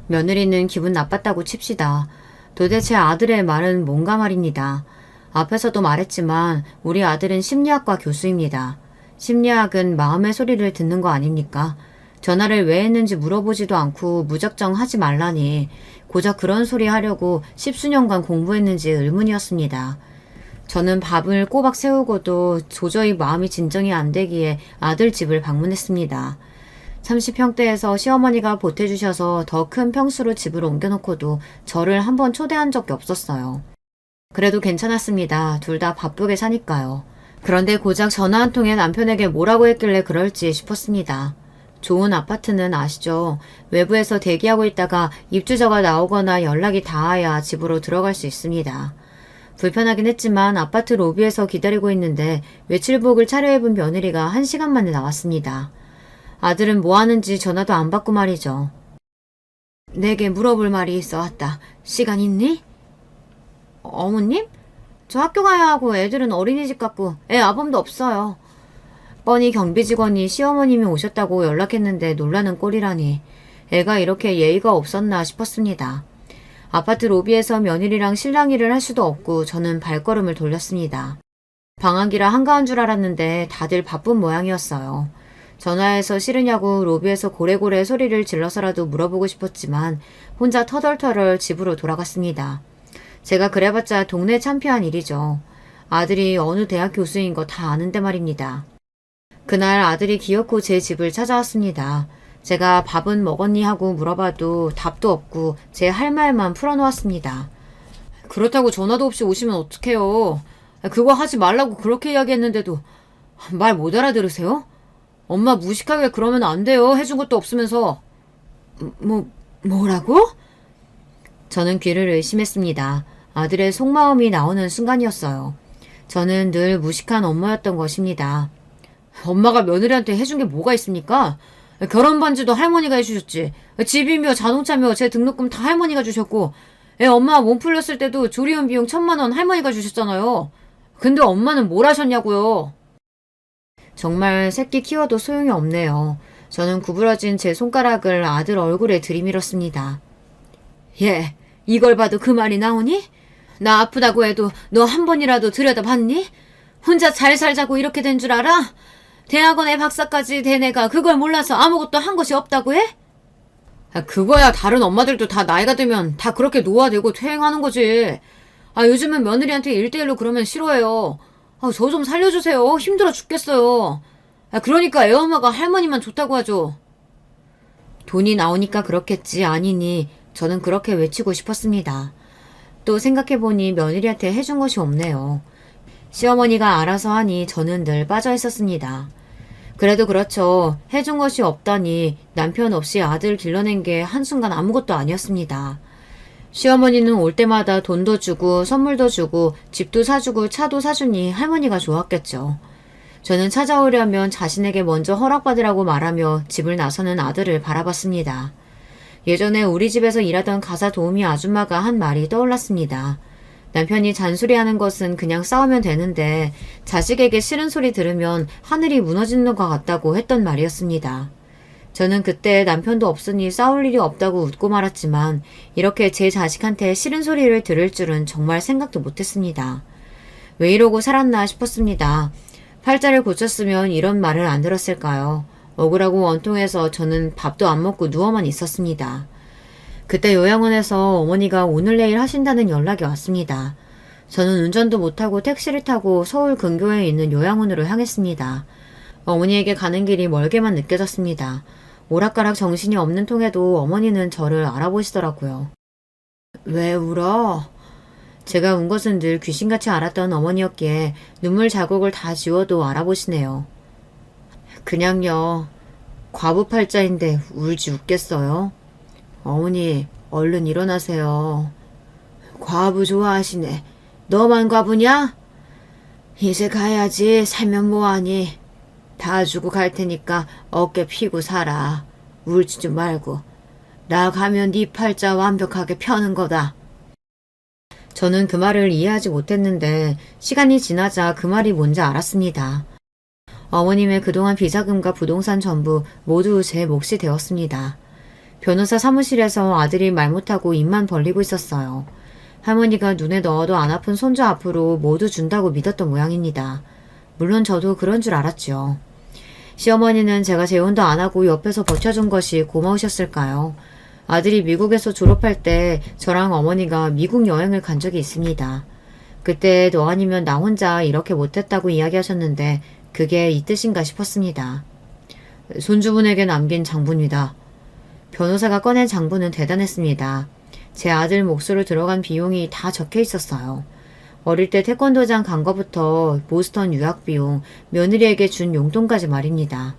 며느리는 기분 나빴다고 칩시다. 도대체 아들의 말은 뭔가 말입니다. 앞에서도 말했지만 우리 아들은 심리학과 교수입니다. 심리학은 마음의 소리를 듣는 거 아닙니까? 전화를 왜 했는지 물어보지도 않고 무작정 하지 말라니 고작 그런 소리 하려고 십수년간 공부했는지 의문이었습니다. 저는 밥을 꼬박 세우고도 도저히 마음이 진정이 안 되기에 아들 집을 방문했습니다. 30평대에서 시어머니가 보태주셔서 더 큰 평수로 집을 옮겨놓고도 저를 한번 초대한 적이 없었어요. 그래도 괜찮았습니다. 둘 다 바쁘게 사니까요. 그런데 고작 전화 한 통에 남편에게 뭐라고 했길래 그럴지 싶었습니다. 좋은 아파트는 아시죠? 외부에서 대기하고 있다가 입주자가 나오거나 연락이 닿아야 집으로 들어갈 수 있습니다. 불편하긴 했지만 아파트 로비에서 기다리고 있는데 외출복을 차려입은 며느리가 1시간 만에 나왔습니다. 아들은 뭐 하는지 전화도 안 받고 말이죠. 내게 물어볼 말이 있어 왔다. 시간 있니? 어머님? 저 학교 가야 하고 애들은 어린이집 갔고 애 아범도 없어요. 뻔히 경비 직원이 시어머님이 오셨다고 연락했는데 놀라는 꼴이라니. 애가 이렇게 예의가 없었나 싶었습니다. 아파트 로비에서 며느리랑 실랑이를 할 수도 없고 저는 발걸음을 돌렸습니다. 방학이라 한가한 줄 알았는데 다들 바쁜 모양이었어요. 전화해서 싫으냐고 로비에서 고래고래 소리를 질러서라도 물어보고 싶었지만 혼자 터덜터덜 집으로 돌아갔습니다. 제가 그래봤자 동네 참피한 일이죠. 아들이 어느 대학 교수인 거 다 아는데 말입니다. 그날 아들이 기어코 제 집을 찾아왔습니다. 제가 밥은 먹었니 하고 물어봐도 답도 없고 제 할 말만 풀어놓았습니다. 그렇다고 전화도 없이 오시면 어떡해요. 그거 하지 말라고 그렇게 이야기했는데도 말 못 알아들으세요? 엄마 무식하게 그러면 안 돼요. 해준 것도 없으면서. 뭐라고? 저는 귀를 의심했습니다. 아들의 속마음이 나오는 순간이었어요. 저는 늘 무식한 엄마였던 것입니다. 엄마가 며느리한테 해준 게 뭐가 있습니까? 결혼 반지도 할머니가 해주셨지. 집이며 자동차며 제 등록금 다 할머니가 주셨고 애 엄마 몸 풀렸을 때도 조리원 비용 1,000만 원 할머니가 주셨잖아요. 근데 엄마는 뭘 하셨냐고요. 정말 새끼 키워도 소용이 없네요. 저는 구부러진 제 손가락을 아들 얼굴에 들이밀었습니다. 예, 이걸 봐도 그 말이 나오니? 나 아프다고 해도 너 한 번이라도 들여다봤니? 혼자 잘 살자고 이렇게 된 줄 알아? 대학원에 박사까지 된 애가 그걸 몰라서 아무것도 한 것이 없다고 해? 그거야 다른 엄마들도 다 나이가 들면 다 그렇게 노화되고 퇴행하는 거지. 요즘은 며느리한테 1대1로 그러면 싫어해요. 저 좀 살려주세요. 힘들어 죽겠어요. 그러니까 애엄마가 할머니만 좋다고 하죠. 돈이 나오니까 그렇겠지 아니니 저는 그렇게 외치고 싶었습니다. 또 생각해보니 며느리한테 해준 것이 없네요. 시어머니가 알아서 하니 저는 늘 빠져 있었습니다. 그래도 그렇죠. 해준 것이 없다니 남편 없이 아들 길러낸 게 한순간 아무것도 아니었습니다. 시어머니는 올 때마다 돈도 주고 선물도 주고 집도 사주고 차도 사주니 할머니가 좋았겠죠. 저는 찾아오려면 자신에게 먼저 허락받으라고 말하며 집을 나서는 아들을 바라봤습니다. 예전에 우리 집에서 일하던 가사 도우미 아줌마가 한 말이 떠올랐습니다. 남편이 잔소리하는 것은 그냥 싸우면 되는데 자식에게 싫은 소리 들으면 하늘이 무너지는 것 같다고 했던 말이었습니다. 저는 그때 남편도 없으니 싸울 일이 없다고 웃고 말았지만 이렇게 제 자식한테 싫은 소리를 들을 줄은 정말 생각도 못했습니다. 왜 이러고 살았나 싶었습니다. 팔자를 고쳤으면 이런 말을 안 들었을까요? 억울하고 원통해서 저는 밥도 안 먹고 누워만 있었습니다. 그때 요양원에서 어머니가 오늘 내일 하신다는 연락이 왔습니다. 저는 운전도 못하고 택시를 타고 서울 근교에 있는 요양원으로 향했습니다. 어머니에게 가는 길이 멀게만 느껴졌습니다. 오락가락 정신이 없는 통에도 어머니는 저를 알아보시더라고요. 왜 울어? 제가 운 것은 늘 귀신같이 알았던 어머니였기에 눈물 자국을 다 지워도 알아보시네요. 그냥요. 과부팔자인데 울지 웃겠어요? 어머니, 얼른 일어나세요. 과부 좋아하시네. 너만 과부냐? 이제 가야지. 살면 뭐하니. 다 주고 갈 테니까 어깨 피고 살아. 울지 좀 말고. 나 가면 네 팔자 완벽하게 펴는 거다. 저는 그 말을 이해하지 못했는데 시간이 지나자 그 말이 뭔지 알았습니다. 어머님의 그동안 비자금과 부동산 전부 모두 제 몫이 되었습니다. 변호사 사무실에서 아들이 말 못하고 입만 벌리고 있었어요. 할머니가 눈에 넣어도 안 아픈 손주 앞으로 모두 준다고 믿었던 모양입니다. 물론 저도 그런 줄 알았죠. 시어머니는 제가 재혼도 안 하고 옆에서 버텨준 것이 고마우셨을까요? 아들이 미국에서 졸업할 때 저랑 어머니가 미국 여행을 간 적이 있습니다. 그때 너 아니면 나 혼자 이렇게 못했다고 이야기하셨는데 그게 이 뜻인가 싶었습니다. 손주분에게 남긴 장부입니다. 변호사가 꺼낸 장부는 대단했습니다. 제 아들 몫으로 들어간 비용이 다 적혀 있었어요. 어릴 때 태권도장 간 거부터 보스턴 유학 비용, 며느리에게 준 용돈까지 말입니다.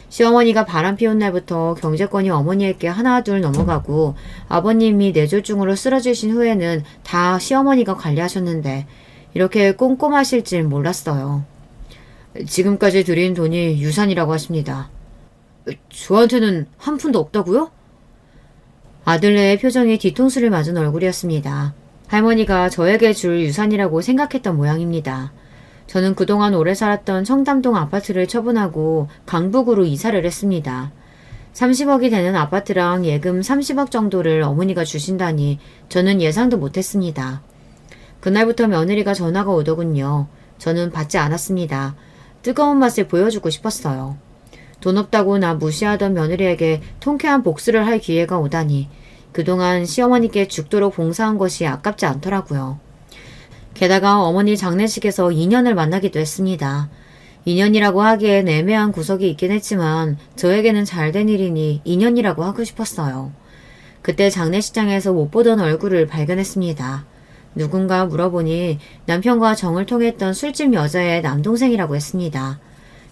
시어머니가 바람 피운 날부터 경제권이 어머니에게 하나둘 넘어가고 아버님이 뇌졸중으로 쓰러지신 후에는 다 시어머니가 관리하셨는데 이렇게 꼼꼼하실 줄 몰랐어요. 지금까지 드린 돈이 유산이라고 하십니다. 저한테는 한 푼도 없다고요? 아들네의 표정이 뒤통수를 맞은 얼굴이었습니다. 할머니가 저에게 줄 유산이라고 생각했던 모양입니다. 저는 그동안 오래 살았던 청담동 아파트를 처분하고 강북으로 이사를 했습니다. 30억이 되는 아파트랑 예금 30억 정도를 어머니가 주신다니 저는 예상도 못했습니다. 그날부터 며느리가 전화가 오더군요. 저는 받지 않았습니다. 뜨거운 맛을 보여주고 싶었어요. 돈 없다고 나 무시하던 며느리에게 통쾌한 복수를 할 기회가 오다니 그동안 시어머니께 죽도록 봉사한 것이 아깝지 않더라고요. 게다가 어머니 장례식에서 인연을 만나기도 했습니다. 인연이라고 하기엔 애매한 구석이 있긴 했지만 저에게는 잘된 일이니 인연이라고 하고 싶었어요. 그때 장례식장에서 못 보던 얼굴을 발견했습니다. 누군가 물어보니 남편과 정을 통했던 술집 여자의 남동생이라고 했습니다.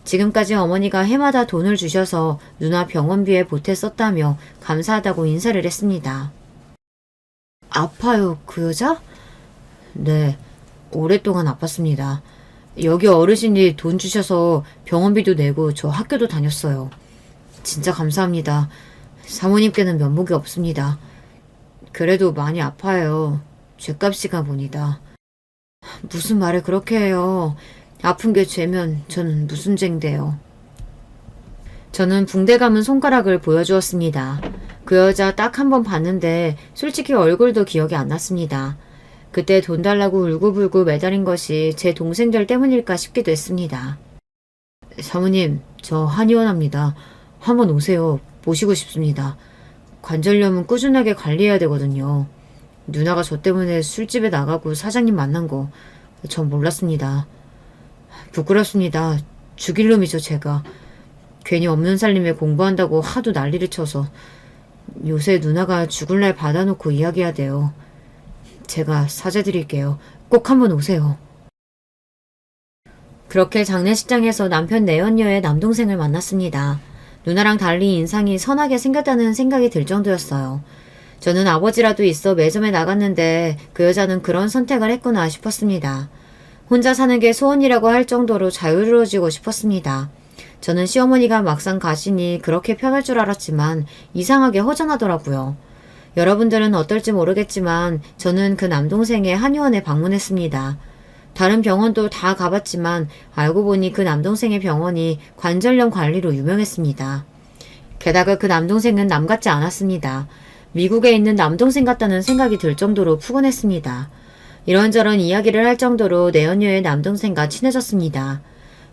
지금까지 어머니가 해마다 돈을 주셔서 누나 병원비에 보태 썼다며 감사하다고 인사를 했습니다. 아파요, 그 여자? 네, 오랫동안 아팠습니다. 여기 어르신이 돈 주셔서 병원비도 내고 저 학교도 다녔어요. 진짜 감사합니다. 사모님께는 면목이 없습니다. 그래도 많이 아파요. 죗값이가 보니다. 무슨 말을 그렇게 해요. 아픈 게 죄면 저는 무슨 죄인데요. 저는 붕대 감은 손가락을 보여주었습니다. 그 여자 딱 한 번 봤는데 솔직히 얼굴도 기억이 안 났습니다. 그때 돈 달라고 울고불고 매달린 것이 제 동생들 때문일까 싶기도 했습니다. 사모님, 저 한의원합니다. 한번 오세요. 보시고 싶습니다. 관절염은 꾸준하게 관리해야 되거든요. 누나가 저 때문에 술집에 나가고 사장님 만난 거 전 몰랐습니다. 부끄럽습니다. 죽일 놈이죠, 제가. 괜히 없는 살림에 공부한다고 하도 난리를 쳐서 요새 누나가 죽을 날 받아놓고 이야기해야 돼요. 제가 사죄드릴게요. 꼭 한번 오세요. 그렇게 장례식장에서 남편 내연녀의 남동생을 만났습니다. 누나랑 달리 인상이 선하게 생겼다는 생각이 들 정도였어요. 저는 아버지라도 있어 매점에 나갔는데 그 여자는 그런 선택을 했구나 싶었습니다. 혼자 사는 게 소원이라고 할 정도로 자유로워지고 싶었습니다. 저는 시어머니가 막상 가시니 그렇게 편할 줄 알았지만 이상하게 허전하더라고요. 여러분들은 어떨지 모르겠지만 저는 그 남동생의 한의원에 방문했습니다. 다른 병원도 다 가봤지만 알고 보니 그 남동생의 병원이 관절염 관리로 유명했습니다. 게다가 그 남동생은 남 같지 않았습니다. 미국에 있는 남동생 같다는 생각이 들 정도로 푸근했습니다. 이런저런 이야기를 할 정도로 내연녀의 남동생과 친해졌습니다.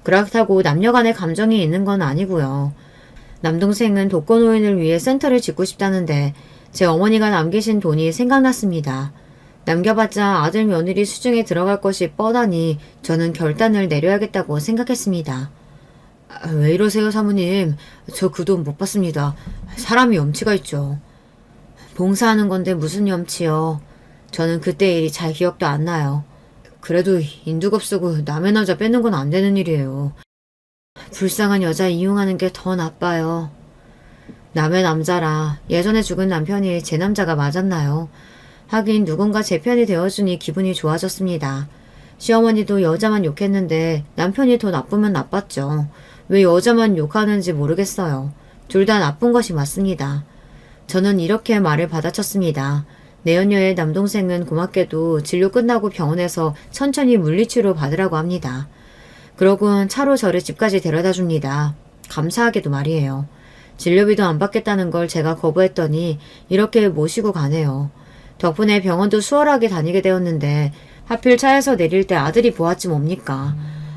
그렇다고 남녀간의 감정이 있는 건 아니고요. 남동생은 독거노인을 위해 센터를 짓고 싶다는데 제 어머니가 남기신 돈이 생각났습니다. 남겨봤자 아들 며느리 수중에 들어갈 것이 뻔하니 저는 결단을 내려야겠다고 생각했습니다. 왜 이러세요, 사모님? 저 그 돈 못 받습니다. 사람이 염치가 있죠. 봉사하는 건데 무슨 염치요. 저는 그때 일이 잘 기억도 안 나요. 그래도 인두겁 쓰고 남의 남자 뺏는 건 안 되는 일이에요. 불쌍한 여자 이용하는 게 더 나빠요. 남의 남자라 예전에 죽은 남편이 제 남자가 맞았나요? 하긴 누군가 제 편이 되어주니 기분이 좋아졌습니다. 시어머니도 여자만 욕했는데 남편이 더 나쁘면 나빴죠. 왜 여자만 욕하는지 모르겠어요. 둘 다 나쁜 것이 맞습니다. 저는 이렇게 말을 받아쳤습니다. 내연녀의 남동생은 고맙게도 진료 끝나고 병원에서 천천히 물리치료 받으라고 합니다. 그러곤 차로 저를 집까지 데려다 줍니다. 감사하게도 말이에요. 진료비도 안 받겠다는 걸 제가 거부했더니 이렇게 모시고 가네요. 덕분에 병원도 수월하게 다니게 되었는데 하필 차에서 내릴 때 아들이 보았지 뭡니까.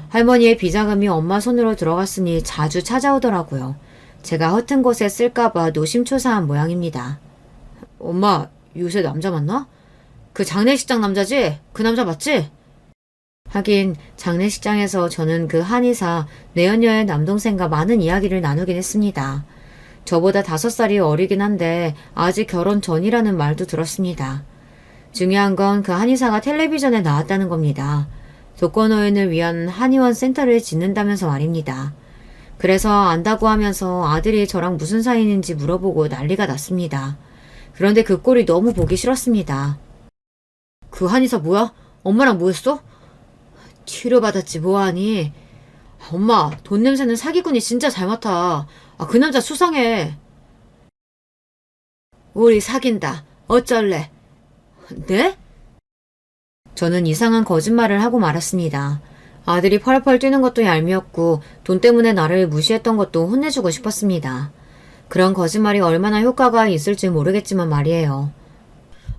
할머니의 비자금이 엄마 손으로 들어갔으니 자주 찾아오더라고요. 제가 허튼 곳에 쓸까봐 노심초사한 모양입니다. 엄마, 요새 남자 만나? 그 장례식장 남자지? 그 남자 맞지? 하긴 장례식장에서 저는 그 한의사 내연녀의 남동생과 많은 이야기를 나누긴 했습니다. 저보다 5살이 어리긴 한데 아직 결혼 전이라는 말도 들었습니다. 중요한 건 그 한의사가 텔레비전에 나왔다는 겁니다. 독거노인을 위한 한의원 센터를 짓는다면서 말입니다. 그래서 안다고 하면서 아들이 저랑 무슨 사이인지 물어보고 난리가 났습니다. 그런데 그 꼴이 너무 보기 싫었습니다. 그 한의사 뭐야? 엄마랑 뭐 했어? 치료받았지 뭐하니? 엄마, 돈 냄새는 사기꾼이 진짜 잘 맡아. 그 남자 수상해. 우리 사귄다. 어쩔래? 네? 저는 이상한 거짓말을 하고 말았습니다. 아들이 펄펄 뛰는 것도 얄미웠고 돈 때문에 나를 무시했던 것도 혼내주고 싶었습니다. 그런 거짓말이 얼마나 효과가 있을지 모르겠지만 말이에요.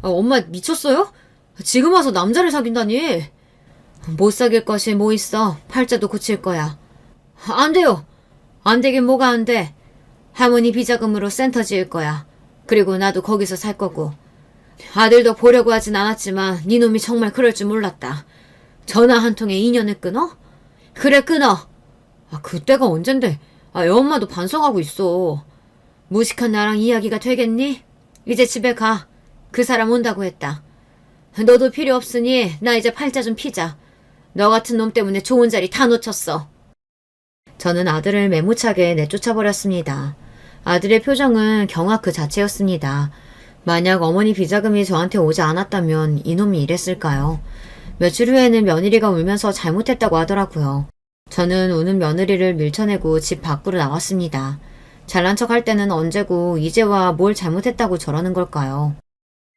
엄마 미쳤어요? 지금 와서 남자를 사귄다니? 못 사귈 것이 뭐 있어. 팔자도 고칠 거야. 안 돼요. 안 되긴 뭐가 안 돼. 할머니 비자금으로 센터 지을 거야. 그리고 나도 거기서 살 거고. 아들도 보려고 하진 않았지만 네 놈이 정말 그럴 줄 몰랐다. 전화 한 통에 인연을 끊어? 그래 끊어. 그때가 언젠데. 애 엄마도 반성하고 있어. 무식한 나랑 이야기가 되겠니? 이제 집에 가. 그 사람 온다고 했다. 너도 필요 없으니 나 이제 팔자 좀 피자. 너 같은 놈 때문에 좋은 자리 다 놓쳤어. 저는 아들을 매무차게 내쫓아버렸습니다. 아들의 표정은 경악 그 자체였습니다. 만약 어머니 비자금이 저한테 오지 않았다면 이놈이 이랬을까요? 며칠 후에는 며느리가 울면서 잘못했다고 하더라고요. 저는 우는 며느리를 밀쳐내고 집 밖으로 나왔습니다. 잘난 척 할 때는 언제고 이제와 뭘 잘못했다고 저러는 걸까요?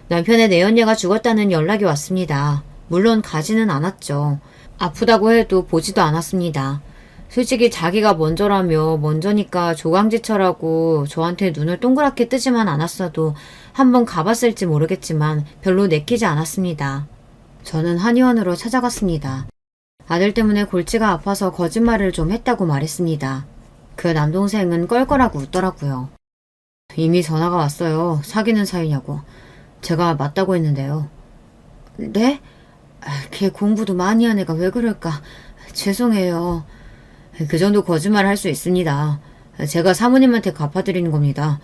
남편의 내연녀가 죽었다는 연락이 왔습니다. 물론 가지는 않았죠. 아프다고 해도 보지도 않았습니다. 솔직히 자기가 먼저라며 먼저니까 조강지처라고 저한테 눈을 동그랗게 뜨지만 않았어도 한번 가봤을지 모르겠지만 별로 내키지 않았습니다. 저는 한의원으로 찾아갔습니다. 아들 때문에 골치가 아파서 거짓말을 좀 했다고 말했습니다. 그 남동생은 껄껄하고 웃더라고요. 이미 전화가 왔어요. 사귀는 사이냐고. 제가 맞다고 했는데요. 네? 걔 공부도 많이 한 애가 왜 그럴까? 죄송해요. 그 정도 거짓말 할 수 있습니다. 제가 사모님한테 갚아드리는 겁니다.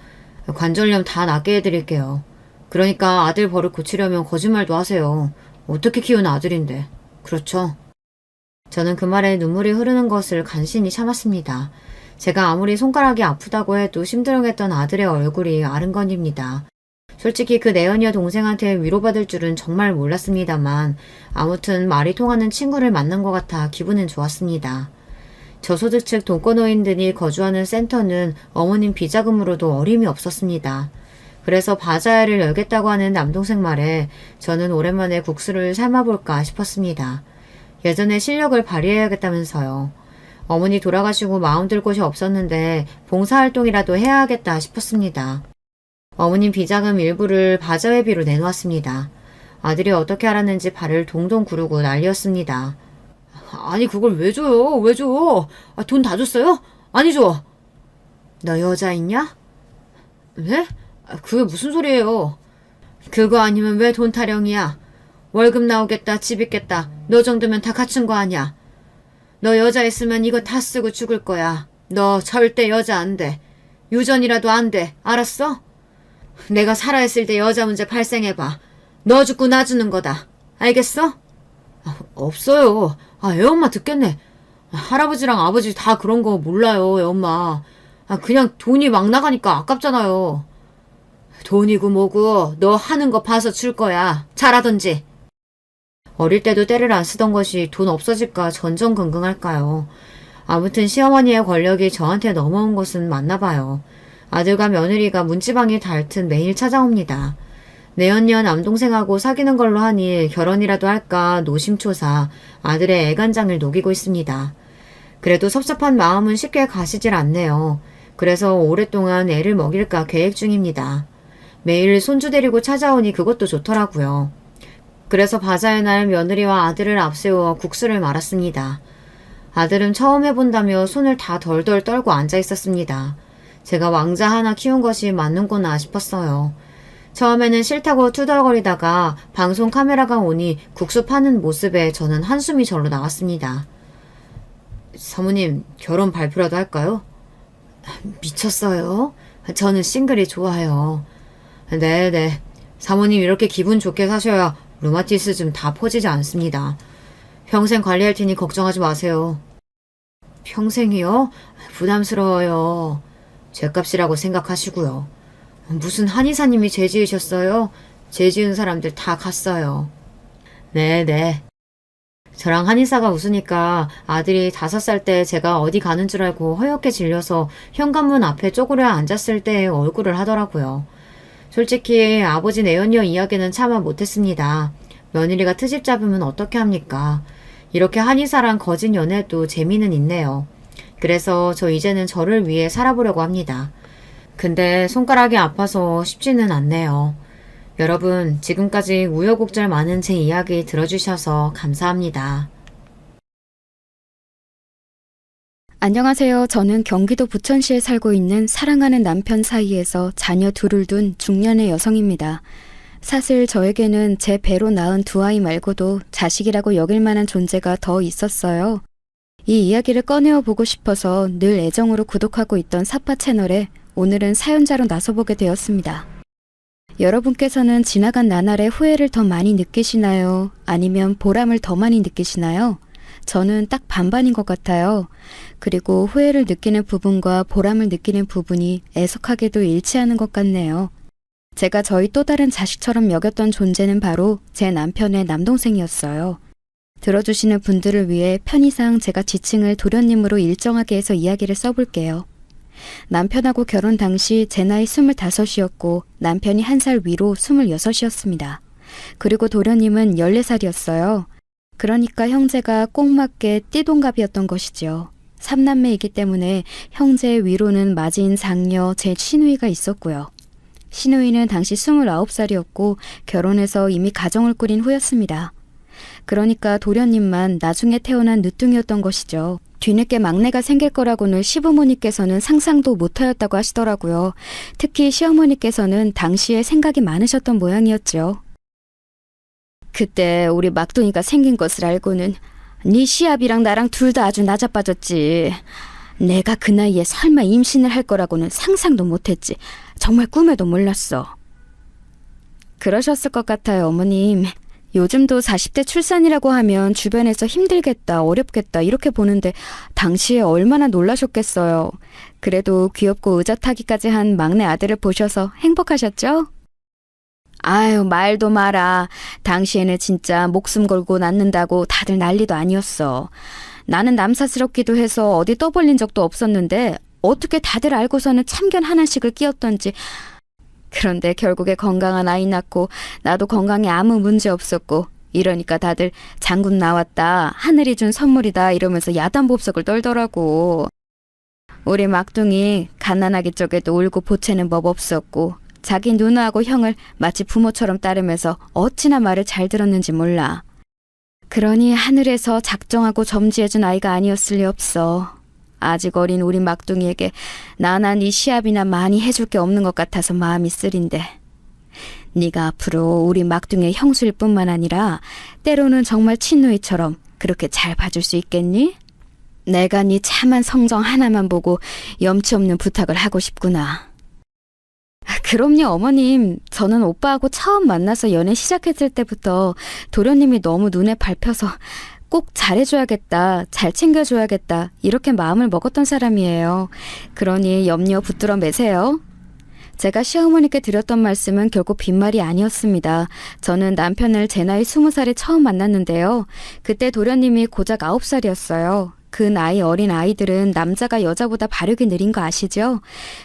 관절염 다 낫게 해드릴게요. 그러니까 아들 버릇 고치려면 거짓말도 하세요. 어떻게 키운 아들인데. 그렇죠? 저는 그 말에 눈물이 흐르는 것을 간신히 참았습니다. 제가 아무리 손가락이 아프다고 해도 심드렁했던 아들의 얼굴이 아른거립니다. 솔직히 그 내연녀 동생한테 위로받을 줄은 정말 몰랐습니다만 아무튼 말이 통하는 친구를 만난 것 같아 기분은 좋았습니다. 저소득층 독거노인들이 거주하는 센터는 어머님 비자금으로도 어림이 없었습니다. 그래서 바자회를 열겠다고 하는 남동생 말에 저는 오랜만에 국수를 삶아볼까 싶었습니다. 예전에 실력을 발휘해야겠다면서요. 어머니 돌아가시고 마음 들 곳이 없었는데 봉사활동이라도 해야 하겠다 싶었습니다. 어머님 비자금 일부를 바자회비로 내놓았습니다. 아들이 어떻게 알았는지 발을 동동 구르고 난리였습니다. 아니 그걸 왜 줘요? 왜 줘? 돈 다 줬어요? 아니 줘. 너 여자 있냐? 네? 그게 무슨 소리예요? 그거 아니면 왜 돈 타령이야? 월급 나오겠다, 집 있겠다. 너 정도면 다 갖춘 거 아니야? 너 여자 있으면 이거 다 쓰고 죽을 거야. 너 절대 여자 안 돼. 유전이라도 안 돼. 알았어? 내가 살아있을 때 여자 문제 발생해봐. 너 죽고 나 주는 거다. 알겠어? 없어요. 애엄마 듣겠네. 할아버지랑 아버지 다 그런 거 몰라요, 애엄마. 그냥 돈이 막 나가니까 아깝잖아요. 돈이고 뭐고 너 하는 거 봐서 줄 거야. 잘하던지. 어릴 때도 때를 안 쓰던 것이 돈 없어질까 전전긍긍할까요. 아무튼 시어머니의 권력이 저한테 넘어온 것은 맞나 봐요. 아들과 며느리가 문지방이 닳듯 매일 찾아옵니다. 내연녀 남동생하고 사귀는 걸로 하니 결혼이라도 할까 노심초사 아들의 애간장을 녹이고 있습니다. 그래도 섭섭한 마음은 쉽게 가시질 않네요. 그래서 오랫동안 애를 먹일까 계획 중입니다. 매일 손주 데리고 찾아오니 그것도 좋더라고요. 그래서 바자의 날 며느리와 아들을 앞세워 국수를 말았습니다. 아들은 처음 해본다며 손을 다 덜덜 떨고 앉아 있었습니다. 제가 왕자 하나 키운 것이 맞는구나 싶었어요. 처음에는 싫다고 투덜거리다가 방송 카메라가 오니 국수 파는 모습에 저는 한숨이 절로 나왔습니다. 사모님, 결혼 발표라도 할까요? 미쳤어요? 저는 싱글이 좋아요. 네네. 사모님 이렇게 기분 좋게 사셔야 루마티스즘 다 퍼지지 않습니다. 평생 관리할 테니 걱정하지 마세요. 평생이요? 부담스러워요. 죗값이라고 생각하시고요. 무슨 한의사님이 죄 지으셨어요? 죄 지은 사람들 다 갔어요. 네네. 저랑 한의사가 웃으니까 아들이 5살 때 제가 어디 가는 줄 알고 허옇게 질려서 현관문 앞에 쪼그려 앉았을 때의 얼굴을 하더라고요. 솔직히 아버지 내연녀 이야기는 참아 못했습니다. 며느리가 트집 잡으면 어떻게 합니까? 이렇게 한의사랑 거짓 연애도 재미는 있네요. 그래서 저 이제는 저를 위해 살아보려고 합니다. 근데 손가락이 아파서 쉽지는 않네요. 여러분, 지금까지 우여곡절 많은 제 이야기 들어주셔서 감사합니다. 안녕하세요. 저는 경기도 부천시에 살고 있는 사랑하는 남편 사이에서 자녀 둘을 둔 중년의 여성입니다. 사실 저에게는 제 배로 낳은 두 아이 말고도 자식이라고 여길 만한 존재가 더 있었어요. 이 이야기를 꺼내어 보고 싶어서 늘 애정으로 구독하고 있던 사파 채널에 오늘은 사연자로 나서보게 되었습니다. 여러분께서는 지나간 나날의 후회를 더 많이 느끼시나요? 아니면 보람을 더 많이 느끼시나요? 저는 딱 반반인 것 같아요. 그리고 후회를 느끼는 부분과 보람을 느끼는 부분이 애석하게도 일치하는 것 같네요. 제가 저희 또 다른 자식처럼 여겼던 존재는 바로 제 남편의 남동생이었어요. 들어주시는 분들을 위해 편의상 제가 지칭을 도련님으로 일정하게 해서 이야기를 써볼게요. 남편하고 결혼 당시 제 나이 25이었고 남편이 1살 위로 26이었습니다. 그리고 도련님은 14살이었어요. 그러니까 형제가 꼭 맞게 띠동갑이었던 것이지요. 3남매이기 때문에 형제 위로는 맞이인 장녀 제 시누이가 있었고요. 시누이는 당시 29살이었고 결혼해서 이미 가정을 꾸린 후였습니다. 그러니까 도련님만 나중에 태어난 늦둥이였던 것이죠. 뒤늦게 막내가 생길 거라고는 시부모님께서는 상상도 못하였다고 하시더라고요. 특히 시어머니께서는 당시에 생각이 많으셨던 모양이었죠. 그때 우리 막둥이가 생긴 것을 알고는 네 시아비랑 나랑 둘 다 아주 나자빠졌지. 내가 그 나이에 설마 임신을 할 거라고는 상상도 못했지. 정말 꿈에도 몰랐어. 그러셨을 것 같아요, 어머님. 요즘도 40대 출산이라고 하면 주변에서 힘들겠다, 어렵겠다 이렇게 보는데 당시에 얼마나 놀라셨겠어요. 그래도 귀엽고 의젓하기까지 한 막내 아들을 보셔서 행복하셨죠? 아유, 말도 마라. 당시에는 진짜 목숨 걸고 낳는다고 다들 난리도 아니었어. 나는 남사스럽기도 해서 어디 떠벌린 적도 없었는데 어떻게 다들 알고서는 참견 하나씩을 끼었던지. 그런데 결국에 건강한 아이 낳고 나도 건강에 아무 문제 없었고 이러니까 다들 장군 나왔다, 하늘이 준 선물이다 이러면서 야단법석을 떨더라고. 우리 막둥이 갓난아기 쪽에도 울고 보채는 법 없었고 자기 누나하고 형을 마치 부모처럼 따르면서 어찌나 말을 잘 들었는지 몰라. 그러니 하늘에서 작정하고 점지해준 아이가 아니었을 리 없어. 아직 어린 우리 막둥이에게 나나 네 시합이나 많이 해줄 게 없는 것 같아서 마음이 쓰린데. 네가 앞으로 우리 막둥이의 형수일 뿐만 아니라 때로는 정말 친누이처럼 그렇게 잘 봐줄 수 있겠니? 내가 네 참한 성정 하나만 보고 염치 없는 부탁을 하고 싶구나. 그럼요, 어머님. 저는 오빠하고 처음 만나서 연애 시작했을 때부터 도련님이 너무 눈에 밟혀서 꼭 잘해줘야겠다, 잘 챙겨줘야겠다 이렇게 마음을 먹었던 사람이에요. 그러니 염려 붙들어 매세요. 제가 시어머니께 드렸던 말씀은 결국 빈말이 아니었습니다. 저는 남편을 제 나이 20살에 처음 만났는데요. 그때 도련님이 고작 9살이었어요. 그 나이 어린 아이들은 남자가 여자보다 발육이 느린 거 아시죠?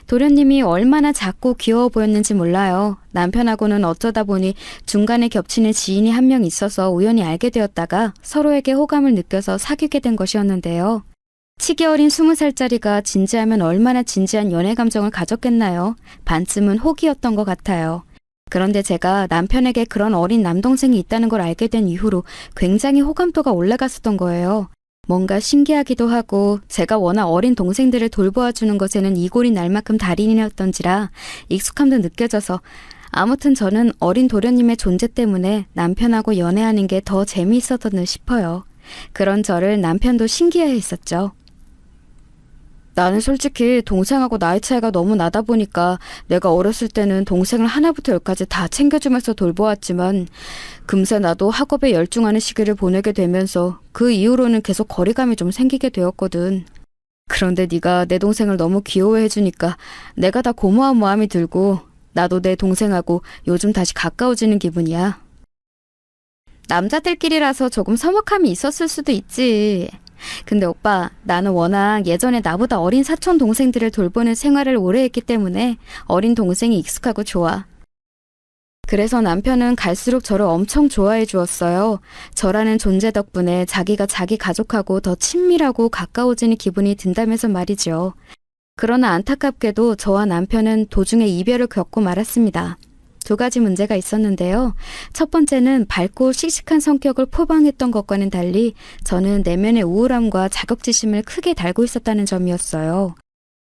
도련님이 얼마나 작고 귀여워 보였는지 몰라요. 남편하고는 어쩌다 보니 중간에 겹치는 지인이 한 명 있어서 우연히 알게 되었다가 서로에게 호감을 느껴서 사귀게 된 것이었는데요. 치기 어린 20살짜리가 진지하면 얼마나 진지한 연애 감정을 가졌겠나요? 반쯤은 혹이었던 것 같아요. 그런데 제가 남편에게 그런 어린 남동생이 있다는 걸 알게 된 이후로 굉장히 호감도가 올라갔었던 거예요. 뭔가 신기하기도 하고 제가 워낙 어린 동생들을 돌보아주는 것에는 이골이 날 만큼 달인이었던지라 익숙함도 느껴져서 아무튼 저는 어린 도련님의 존재 때문에 남편하고 연애하는 게 더 재미있었던 듯 싶어요. 그런 저를 남편도 신기해해 있었죠. 나는 솔직히 동생하고 나이 차이가 너무 나다 보니까 내가 어렸을 때는 동생을 하나부터 열까지 다 챙겨주면서 돌보았지만 금세 나도 학업에 열중하는 시기를 보내게 되면서 그 이후로는 계속 거리감이 좀 생기게 되었거든. 그런데 네가 내 동생을 너무 귀여워해주니까 내가 다 고마운 마음이 들고 나도 내 동생하고 요즘 다시 가까워지는 기분이야. 남자들끼리라서 조금 서먹함이 있었을 수도 있지. 근데 오빠, 나는 워낙 예전에 나보다 어린 사촌 동생들을 돌보는 생활을 오래 했기 때문에 어린 동생이 익숙하고 좋아. 그래서 남편은 갈수록 저를 엄청 좋아해 주었어요. 저라는 존재 덕분에 자기가 자기 가족하고 더 친밀하고 가까워지는 기분이 든다면서 말이죠. 그러나 안타깝게도 저와 남편은 도중에 이별을 겪고 말았습니다. 2가지 문제가 있었는데요. 첫 번째는 밝고 씩씩한 성격을 포방했던 것과는 달리 저는 내면의 우울함과 자격지심을 크게 달고 있었다는 점이었어요.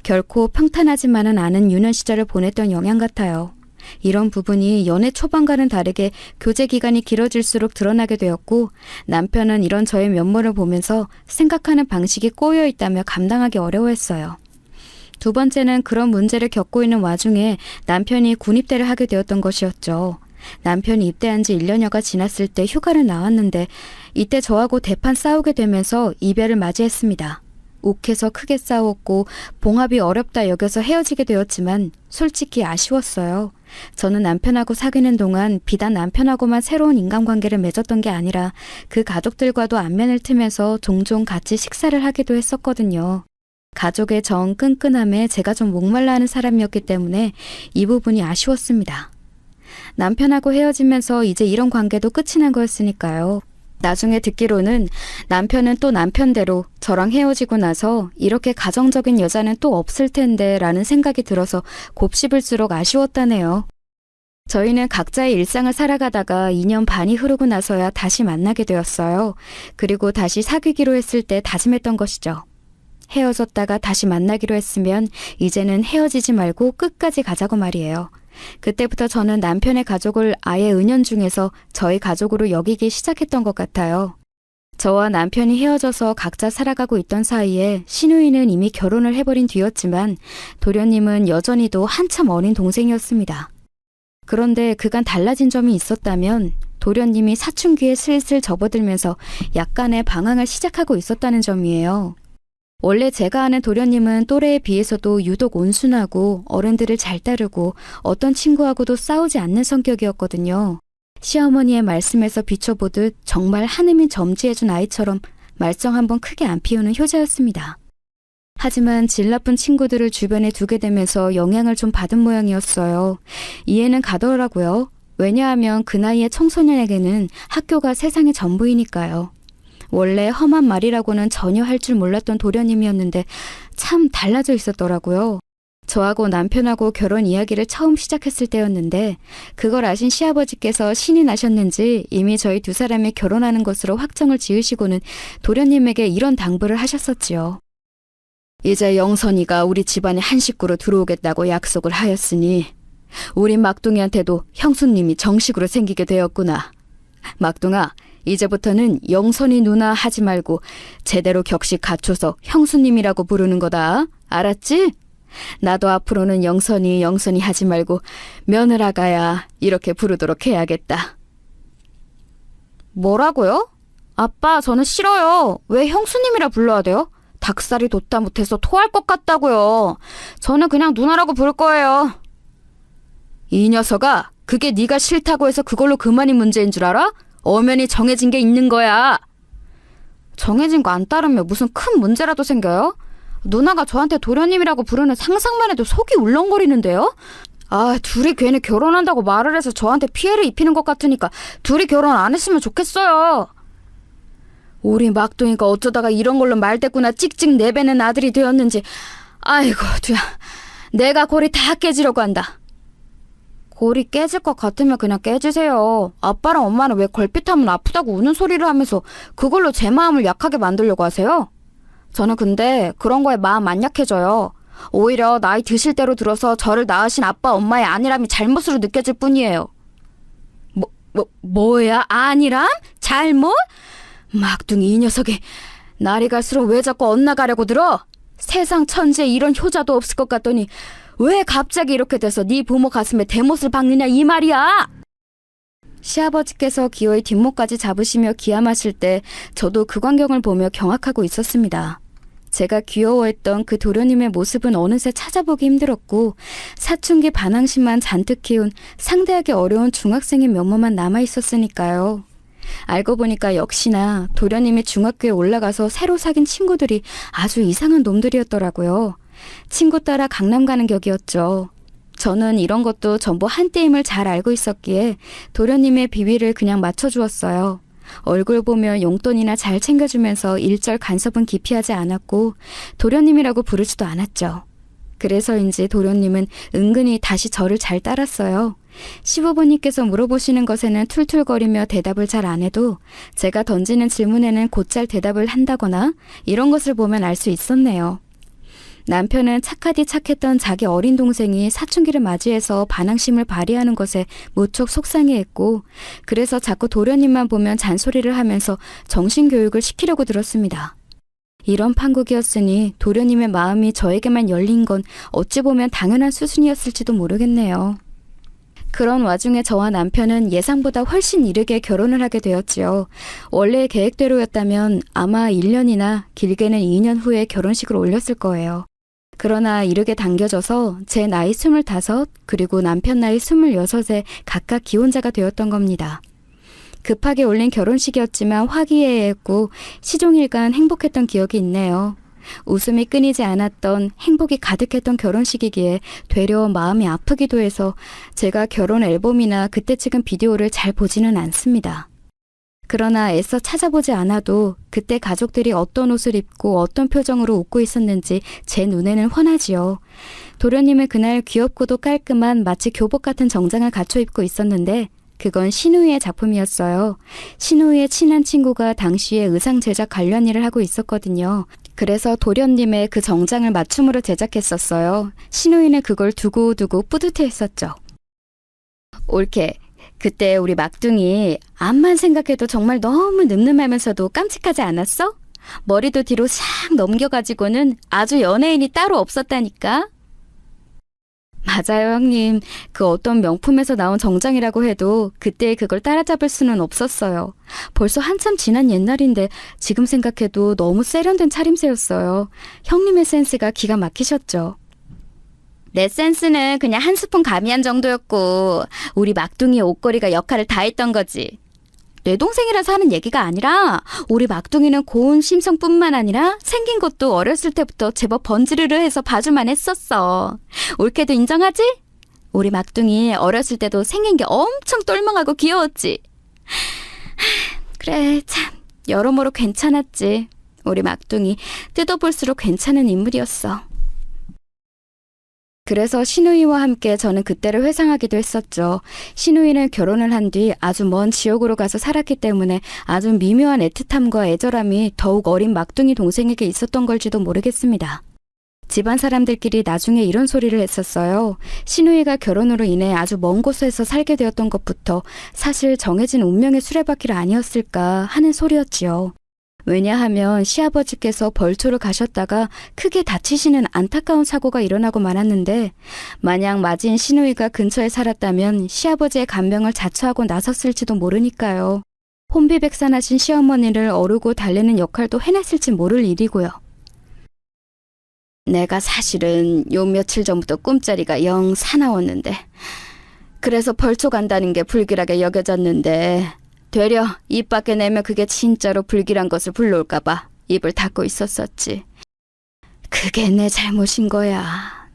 결코 평탄하지만은 않은 유년 시절을 보냈던 영향 같아요. 이런 부분이 연애 초반과는 다르게 교제 기간이 길어질수록 드러나게 되었고 남편은 이런 저의 면모를 보면서 생각하는 방식이 꼬여 있다며 감당하기 어려워했어요. 2번째는 그런 문제를 겪고 있는 와중에 남편이 군입대를 하게 되었던 것이었죠. 남편이 입대한 지 1년여가 지났을 때 휴가를 나왔는데 이때 저하고 대판 싸우게 되면서 이별을 맞이했습니다. 욱해서 크게 싸웠고 봉합이 어렵다 여겨서 헤어지게 되었지만 솔직히 아쉬웠어요. 저는 남편하고 사귀는 동안 비단 남편하고만 새로운 인간관계를 맺었던 게 아니라 그 가족들과도 안면을 트면서 종종 같이 식사를 하기도 했었거든요. 가족의 정 끈끈함에 제가 좀 목말라 하는 사람이었기 때문에 이 부분이 아쉬웠습니다. 남편하고 헤어지면서 이제 이런 관계도 끝이 난 거였으니까요. 나중에 듣기로는 남편은 또 남편대로 저랑 헤어지고 나서 이렇게 가정적인 여자는 또 없을 텐데 라는 생각이 들어서 곱씹을수록 아쉬웠다네요. 저희는 각자의 일상을 살아가다가 2년 반이 흐르고 나서야 다시 만나게 되었어요. 그리고 다시 사귀기로 했을 때 다짐했던 것이죠. 헤어졌다가 다시 만나기로 했으면 이제는 헤어지지 말고 끝까지 가자고 말이에요. 그때부터 저는 남편의 가족을 아예 은연중에서 저희 가족으로 여기기 시작했던 것 같아요. 저와 남편이 헤어져서 각자 살아가고 있던 사이에 시누이는 이미 결혼을 해버린 뒤였지만 도련님은 여전히도 한참 어린 동생이었습니다. 그런데 그간 달라진 점이 있었다면 도련님이 사춘기에 슬슬 접어들면서 약간의 방황을 시작하고 있었다는 점이에요. 원래 제가 아는 도련님은 또래에 비해서도 유독 온순하고 어른들을 잘 따르고 어떤 친구하고도 싸우지 않는 성격이었거든요. 시어머니의 말씀에서 비춰보듯 정말 하느님 점지해준 아이처럼 말썽 한번 크게 안 피우는 효자였습니다. 하지만 질 나쁜 친구들을 주변에 두게 되면서 영향을 좀 받은 모양이었어요. 이해는 가더라고요. 왜냐하면 그 나이의 청소년에게는 학교가 세상의 전부이니까요. 원래 험한 말이라고는 전혀 할 줄 몰랐던 도련님이었는데 참 달라져 있었더라고요. 저하고 남편하고 결혼 이야기를 처음 시작했을 때였는데 그걸 아신 시아버지께서 신이 나셨는지 이미 저희 2사람이 결혼하는 것으로 확정을 지으시고는 도련님에게 이런 당부를 하셨었지요. 이제 영선이가 우리 집안에 한 식구로 들어오겠다고 약속을 하였으니 우리 막둥이한테도 형수님이 정식으로 생기게 되었구나. 막둥아, 이제부터는 영선이 누나 하지 말고 제대로 격식 갖춰서 형수님이라고 부르는 거다. 알았지? 나도 앞으로는 영선이 하지 말고 며느라가야 이렇게 부르도록 해야겠다. 뭐라고요? 아빠, 저는 싫어요. 왜 형수님이라 불러야 돼요? 닭살이 돋다 못해서 토할 것 같다고요. 저는 그냥 누나라고 부를 거예요. 이 녀석아, 그게 네가 싫다고 해서 그걸로 그만이 문제인 줄 알아? 엄연히 정해진 게 있는 거야. 정해진 거 안 따르면 무슨 큰 문제라도 생겨요? 누나가 저한테 도련님이라고 부르는 상상만 해도 속이 울렁거리는데요? 아, 둘이 괜히 결혼한다고 말을 해서 저한테 피해를 입히는 것 같으니까 둘이 결혼 안 했으면 좋겠어요. 우리 막둥이가 어쩌다가 이런 걸로 말대꾸나 찍찍 내배는 아들이 되었는지. 아이고, 두야. 내가 골이 다 깨지려고 한다. 골이 깨질 것 같으면 그냥 깨지세요. 아빠랑 엄마는 왜 걸핏하면 아프다고 우는 소리를 하면서 그걸로 제 마음을 약하게 만들려고 하세요? 저는 근데 그런 거에 마음 안 약해져요. 오히려 나이 드실 대로 들어서 저를 낳으신 아빠 엄마의 안일함이 잘못으로 느껴질 뿐이에요. 뭐야? 안일함? 잘못? 막둥이 이 녀석이 날이 갈수록 왜 자꾸 엇나가려고 들어? 세상 천지에 이런 효자도 없을 것 같더니 왜 갑자기 이렇게 돼서 네 부모 가슴에 대못을 박느냐 이 말이야. 시아버지께서 기어이 뒷목까지 잡으시며 기함하실 때 저도 그 광경을 보며 경악하고 있었습니다. 제가 귀여워했던 그 도련님의 모습은 어느새 찾아보기 힘들었고 사춘기 반항심만 잔뜩 키운 상대하기 어려운 중학생의 면모만 남아있었으니까요. 알고 보니까 역시나 도련님이 중학교에 올라가서 새로 사귄 친구들이 아주 이상한 놈들이었더라고요. 친구 따라 강남 가는 격이었죠. 저는 이런 것도 전부 한때임을 잘 알고 있었기에 도련님의 비위를 그냥 맞춰주었어요. 얼굴 보며 용돈이나 잘 챙겨주면서 일절 간섭은 기피하지 않았고 도련님이라고 부르지도 않았죠. 그래서인지 도련님은 은근히 다시 저를 잘 따랐어요. 시부모님께서 물어보시는 것에는 툴툴거리며 대답을 잘 안 해도 제가 던지는 질문에는 곧잘 대답을 한다거나 이런 것을 보면 알 수 있었네요. 남편은 착하디 착했던 자기 어린 동생이 사춘기를 맞이해서 반항심을 발휘하는 것에 무척 속상해했고 그래서 자꾸 도련님만 보면 잔소리를 하면서 정신교육을 시키려고 들었습니다. 이런 판국이었으니 도련님의 마음이 저에게만 열린 건 어찌 보면 당연한 수순이었을지도 모르겠네요. 그런 와중에 저와 남편은 예상보다 훨씬 이르게 결혼을 하게 되었지요. 원래 계획대로였다면 아마 1년이나 길게는 2년 후에 결혼식을 올렸을 거예요. 그러나 이르게 당겨져서 제 나이 25 그리고 남편 나이 26에 각각 기혼자가 되었던 겁니다. 급하게 올린 결혼식이었지만 화기애애했고 시종일관 행복했던 기억이 있네요. 웃음이 끊이지 않았던 행복이 가득했던 결혼식이기에 되려 마음이 아프기도 해서 제가 결혼 앨범이나 그때 찍은 비디오를 잘 보지는 않습니다. 그러나 애써 찾아보지 않아도 그때 가족들이 어떤 옷을 입고 어떤 표정으로 웃고 있었는지 제 눈에는 훤하지요. 도련님은 그날 귀엽고도 깔끔한 마치 교복 같은 정장을 갖춰 입고 있었는데 그건 신우이의 작품이었어요. 신우이의 친한 친구가 당시에 의상 제작 관련 일을 하고 있었거든요. 그래서 도련님의 그 정장을 맞춤으로 제작했었어요. 신우이는 그걸 두고두고 뿌듯해했었죠. 옳게 그때 우리 막둥이 앞만 생각해도 정말 너무 늠름하면서도 깜찍하지 않았어? 머리도 뒤로 싹 넘겨가지고는 아주 연예인이 따로 없었다니까. 맞아요, 형님. 그 어떤 명품에서 나온 정장이라고 해도 그때 그걸 따라잡을 수는 없었어요. 벌써 한참 지난 옛날인데 지금 생각해도 너무 세련된 차림새였어요. 형님의 센스가 기가 막히셨죠. 내 센스는 그냥 한 스푼 가미한 정도였고 우리 막둥이의 옷걸이가 역할을 다 했던 거지. 내 동생이라서 하는 얘기가 아니라 우리 막둥이는 고운 심성뿐만 아니라 생긴 것도 어렸을 때부터 제법 번지르르 해서 봐줄만 했었어. 옳게도 인정하지? 우리 막둥이 어렸을 때도 생긴 게 엄청 똘망하고 귀여웠지. 그래 참 여러모로 괜찮았지. 우리 막둥이 뜯어볼수록 괜찮은 인물이었어. 그래서 신우이와 함께 저는 그때를 회상하기도 했었죠. 신우이는 결혼을 한 뒤 아주 먼 지역으로 가서 살았기 때문에 아주 미묘한 애틋함과 애절함이 더욱 어린 막둥이 동생에게 있었던 걸지도 모르겠습니다. 집안 사람들끼리 나중에 이런 소리를 했었어요. 신우이가 결혼으로 인해 아주 먼 곳에서 살게 되었던 것부터 사실 정해진 운명의 수레바퀴를 아니었을까 하는 소리였지요. 왜냐하면 시아버지께서 벌초를 가셨다가 크게 다치시는 안타까운 사고가 일어나고 말았는데, 만약 맞이인 신우이가 근처에 살았다면 시아버지의 간병을 자처하고 나섰을지도 모르니까요. 혼비백산하신 시어머니를 어르고 달래는 역할도 해냈을지 모를 일이고요. 내가 사실은 요 며칠 전부터 꿈자리가 영 사나웠는데, 그래서 벌초 간다는 게 불길하게 여겨졌는데, 되려 입 밖에 내면 그게 진짜로 불길한 것을 불러올까봐 입을 닫고 있었었지. 그게 내 잘못인 거야.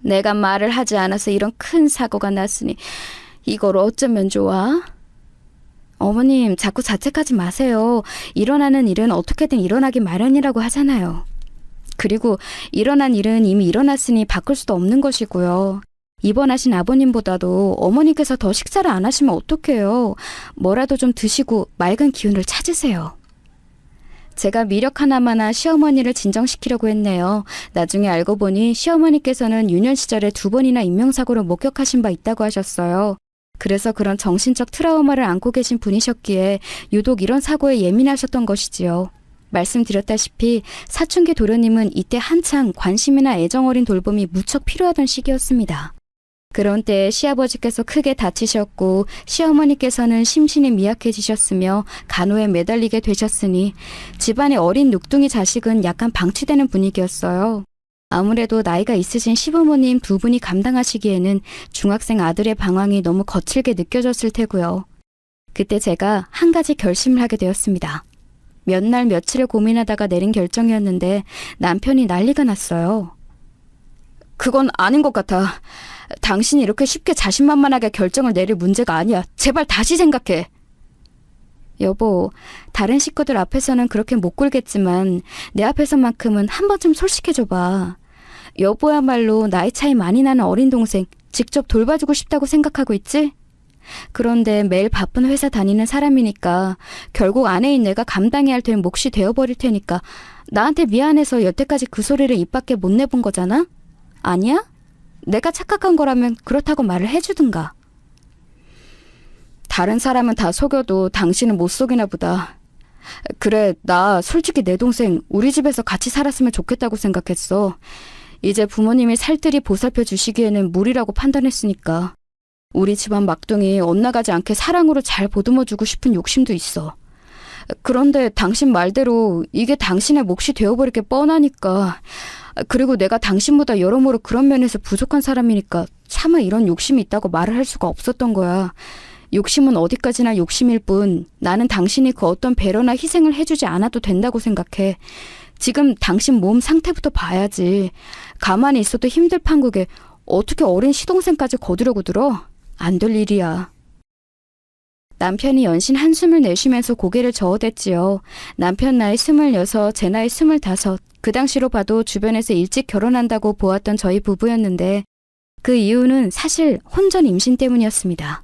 내가 말을 하지 않아서 이런 큰 사고가 났으니 이걸 어쩌면 좋아? 어머님, 자꾸 자책하지 마세요. 일어나는 일은 어떻게든 일어나기 마련이라고 하잖아요. 그리고 일어난 일은 이미 일어났으니 바꿀 수도 없는 것이고요. 입원하신 아버님보다도 어머니께서 더 식사를 안 하시면 어떡해요. 뭐라도 좀 드시고 맑은 기운을 찾으세요. 제가 미력 하나마나 시어머니를 진정시키려고 했네요. 나중에 알고 보니 시어머니께서는 유년 시절에 2번이나 인명사고를 목격하신 바 있다고 하셨어요. 그래서 그런 정신적 트라우마를 안고 계신 분이셨기에 유독 이런 사고에 예민하셨던 것이지요. 말씀드렸다시피 사춘기 도련님은 이때 한창 관심이나 애정 어린 돌봄이 무척 필요하던 시기였습니다. 그런 때에 시아버지께서 크게 다치셨고 시어머니께서는 심신이 미약해지셨으며 간호에 매달리게 되셨으니 집안의 어린 눅둥이 자식은 약간 방치되는 분위기였어요. 아무래도 나이가 있으신 시부모님 2분이 감당하시기에는 중학생 아들의 방황이 너무 거칠게 느껴졌을 테고요. 그때 제가 한 가지 결심을 하게 되었습니다. 몇 날 며칠을 고민하다가 내린 결정이었는데 남편이 난리가 났어요. 그건 아닌 것 같아. 당신이 이렇게 쉽게 자신만만하게 결정을 내릴 문제가 아니야. 제발 다시 생각해. 여보, 다른 식구들 앞에서는 그렇게 못 굴겠지만 내 앞에서만큼은 한 번쯤 솔직해줘봐. 여보야말로 나이 차이 많이 나는 어린 동생 직접 돌봐주고 싶다고 생각하고 있지? 그런데 매일 바쁜 회사 다니는 사람이니까 결국 아내인 내가 감당해야 될 몫이 되어버릴 테니까 나한테 미안해서 여태까지 그 소리를 입 밖에 못 내본 거잖아? 아니야? 내가 착각한 거라면 그렇다고 말을 해주든가. 다른 사람은 다 속여도 당신은 못 속이나 보다. 그래, 나 솔직히 내 동생 우리 집에서 같이 살았으면 좋겠다고 생각했어. 이제 부모님이 살뜰히 보살펴 주시기에는 무리라고 판단했으니까. 우리 집안 막둥이 엇나가지 않게 사랑으로 잘 보듬어주고 싶은 욕심도 있어. 그런데 당신 말대로 이게 당신의 몫이 되어버릴 게 뻔하니까. 그리고 내가 당신보다 여러모로 그런 면에서 부족한 사람이니까 차마 이런 욕심이 있다고 말을 할 수가 없었던 거야. 욕심은 어디까지나 욕심일 뿐 나는 당신이 그 어떤 배려나 희생을 해주지 않아도 된다고 생각해. 지금 당신 몸 상태부터 봐야지. 가만히 있어도 힘들 판국에 어떻게 어린 시동생까지 거두려고 들어? 안 될 일이야. 남편이 연신 한숨을 내쉬면서 고개를 저어댔지요. 남편 나이 26, 제 나이 25. 그 당시로 봐도 주변에서 일찍 결혼한다고 보았던 저희 부부였는데 그 이유는 사실 혼전 임신 때문이었습니다.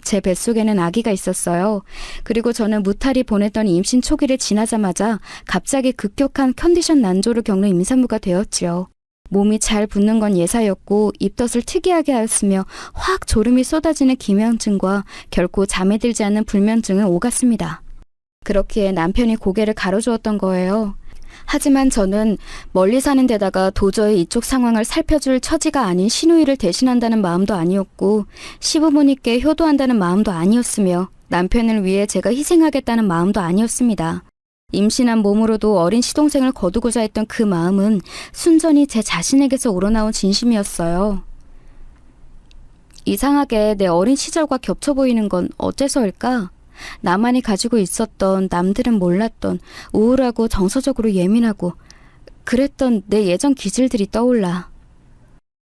제 뱃속에는 아기가 있었어요. 그리고 저는 무탈이 보냈던 임신 초기를 지나자마자 갑자기 급격한 컨디션 난조를 겪는 임산부가 되었지요. 몸이 잘 붓는 건 예사였고 입덧을 특이하게 하였으며 확 졸음이 쏟아지는 기면증과 결코 잠에 들지 않는 불면증을 오갔습니다. 그렇기에 남편이 고개를 가로주었던 거예요. 하지만 저는 멀리 사는 데다가 도저히 이쪽 상황을 살펴줄 처지가 아닌 시누이를 대신한다는 마음도 아니었고 시부모님께 효도한다는 마음도 아니었으며 남편을 위해 제가 희생하겠다는 마음도 아니었습니다. 임신한 몸으로도 어린 시동생을 거두고자 했던 그 마음은 순전히 제 자신에게서 우러나온 진심이었어요. 이상하게 내 어린 시절과 겹쳐 보이는 건 어째서일까? 나만이 가지고 있었던 남들은 몰랐던 우울하고 정서적으로 예민하고 그랬던 내 예전 기질들이 떠올라.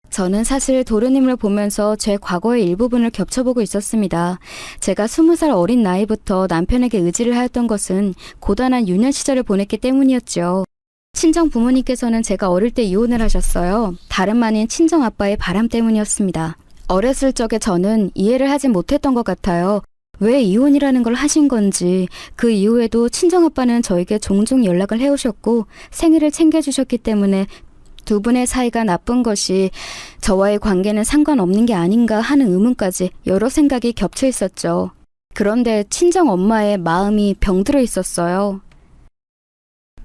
저는 사실 도련님을 보면서 제 과거의 일부분을 겹쳐보고 있었습니다. 제가 20살 어린 나이부터 남편에게 의지를 하였던 것은 고단한 유년 시절을 보냈기 때문이었죠. 친정 부모님께서는 제가 어릴 때 이혼을 하셨어요. 다름 아닌 친정 아빠의 바람 때문이었습니다. 어렸을 적에 저는 이해를 하지 못했던 것 같아요. 왜 이혼이라는 걸 하신 건지. 그 이후에도 친정아빠는 저에게 종종 연락을 해오셨고 생일을 챙겨주셨기 때문에 두 분의 사이가 나쁜 것이 저와의 관계는 상관없는 게 아닌가 하는 의문까지 여러 생각이 겹쳐 있었죠. 그런데 친정 엄마의 마음이 병들어 있었어요.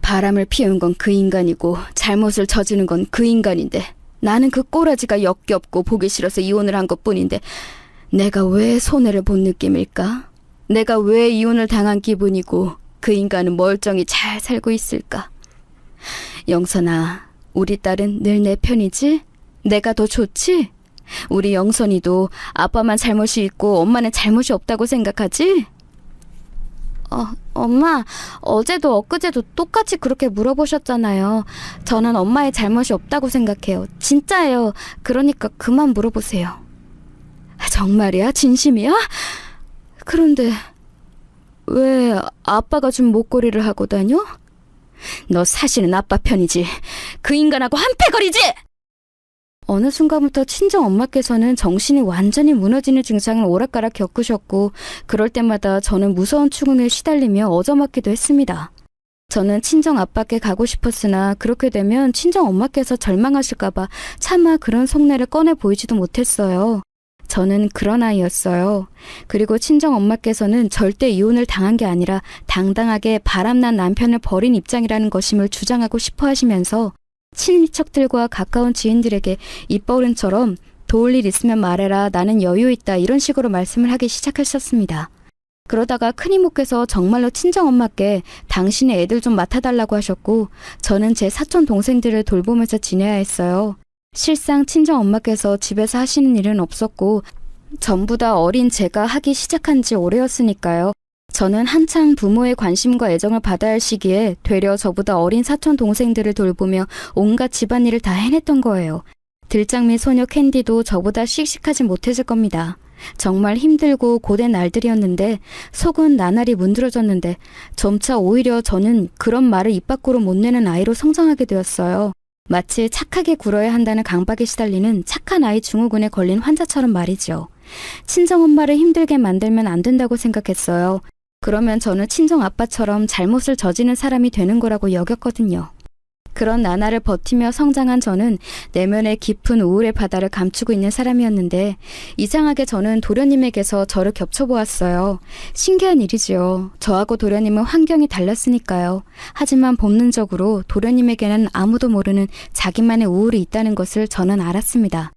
바람을 피운 건 그 인간이고 잘못을 저지른 건 그 인간인데 나는 그 꼬라지가 역겹고 보기 싫어서 이혼을 한 것뿐인데 내가 왜 손해를 본 느낌일까? 내가 왜 이혼을 당한 기분이고 그 인간은 멀쩡히 잘 살고 있을까? 영선아, 우리 딸은 늘 내 편이지? 내가 더 좋지? 우리 영선이도 아빠만 잘못이 있고 엄마는 잘못이 없다고 생각하지? 엄마, 어제도 엊그제도 똑같이 그렇게 물어보셨잖아요. 저는 엄마의 잘못이 없다고 생각해요. 진짜예요. 그러니까 그만 물어보세요. 정말이야? 진심이야? 그런데 왜 아빠가 준 목걸이를 하고 다녀? 너 사실은 아빠 편이지. 그 인간하고 한패거리지? 어느 순간부터 친정 엄마께서는 정신이 완전히 무너지는 증상을 오락가락 겪으셨고 그럴 때마다 저는 무서운 추궁에 시달리며 얻어맞기도 했습니다. 저는 친정 아빠께 가고 싶었으나 그렇게 되면 친정 엄마께서 절망하실까봐 차마 그런 속내를 꺼내 보이지도 못했어요. 저는 그런 아이였어요. 그리고 친정 엄마께서는 절대 이혼을 당한 게 아니라 당당하게 바람난 남편을 버린 입장이라는 것임을 주장하고 싶어 하시면서 친인척들과 가까운 지인들에게 입버릇처럼 도울 일 있으면 말해라, 나는 여유 있다, 이런 식으로 말씀을 하기 시작하셨습니다. 그러다가 큰이모께서 정말로 친정엄마께 당신의 애들 좀 맡아달라고 하셨고 저는 제 사촌 동생들을 돌보면서 지내야 했어요. 실상 친정엄마께서 집에서 하시는 일은 없었고 전부 다 어린 제가 하기 시작한 지 오래였으니까요. 저는 한창 부모의 관심과 애정을 받아야 할 시기에 되려 저보다 어린 사촌 동생들을 돌보며 온갖 집안일을 다 해냈던 거예요. 들장미 소녀 캔디도 저보다 씩씩하지 못했을 겁니다. 정말 힘들고 고된 날들이었는데 속은 나날이 문드러졌는데 점차 오히려 저는 그런 말을 입 밖으로 못 내는 아이로 성장하게 되었어요. 마치 착하게 굴어야 한다는 강박에 시달리는 착한 아이 증후군에 걸린 환자처럼 말이죠. 친정엄마를 힘들게 만들면 안 된다고 생각했어요. 그러면 저는 친정아빠처럼 잘못을 저지른 사람이 되는 거라고 여겼거든요. 그런 나날을 버티며 성장한 저는 내면의 깊은 우울의 바다를 감추고 있는 사람이었는데 이상하게 저는 도련님에게서 저를 겹쳐보았어요. 신기한 일이지요. 저하고 도련님은 환경이 달랐으니까요. 하지만 본능적으로 도련님에게는 아무도 모르는 자기만의 우울이 있다는 것을 저는 알았습니다.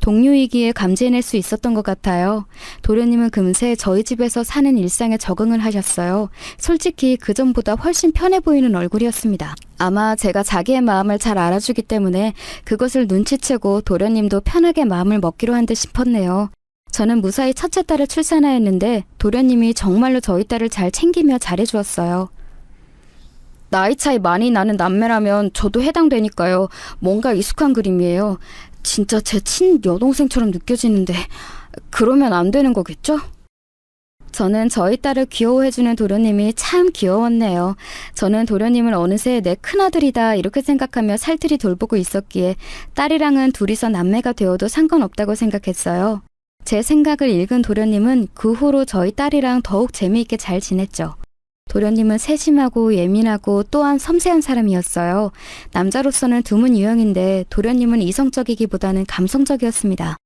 동료이기에 감지해낼 수 있었던 것 같아요. 도련님은 금세 저희 집에서 사는 일상에 적응을 하셨어요. 솔직히 그전보다 훨씬 편해 보이는 얼굴이었습니다. 아마 제가 자기의 마음을 잘 알아주기 때문에 그것을 눈치채고 도련님도 편하게 마음을 먹기로 한 듯 싶었네요. 저는 무사히 첫째 딸을 출산하였는데 도련님이 정말로 저희 딸을 잘 챙기며 잘해주었어요. 나이 차이 많이 나는 남매라면 저도 해당되니까요. 뭔가 익숙한 그림이에요. 진짜 제 친여동생처럼 느껴지는데 그러면 안 되는 거겠죠? 저는 저희 딸을 귀여워해주는 도련님이 참 귀여웠네요. 저는 도련님을 어느새 내 큰아들이다 이렇게 생각하며 살뜰히 돌보고 있었기에 딸이랑은 둘이서 남매가 되어도 상관없다고 생각했어요. 제 생각을 읽은 도련님은 그 후로 저희 딸이랑 더욱 재미있게 잘 지냈죠. 도련님은 세심하고 예민하고 또한 섬세한 사람이었어요. 남자로서는 드문 유형인데 도련님은 이성적이기보다는 감성적이었습니다.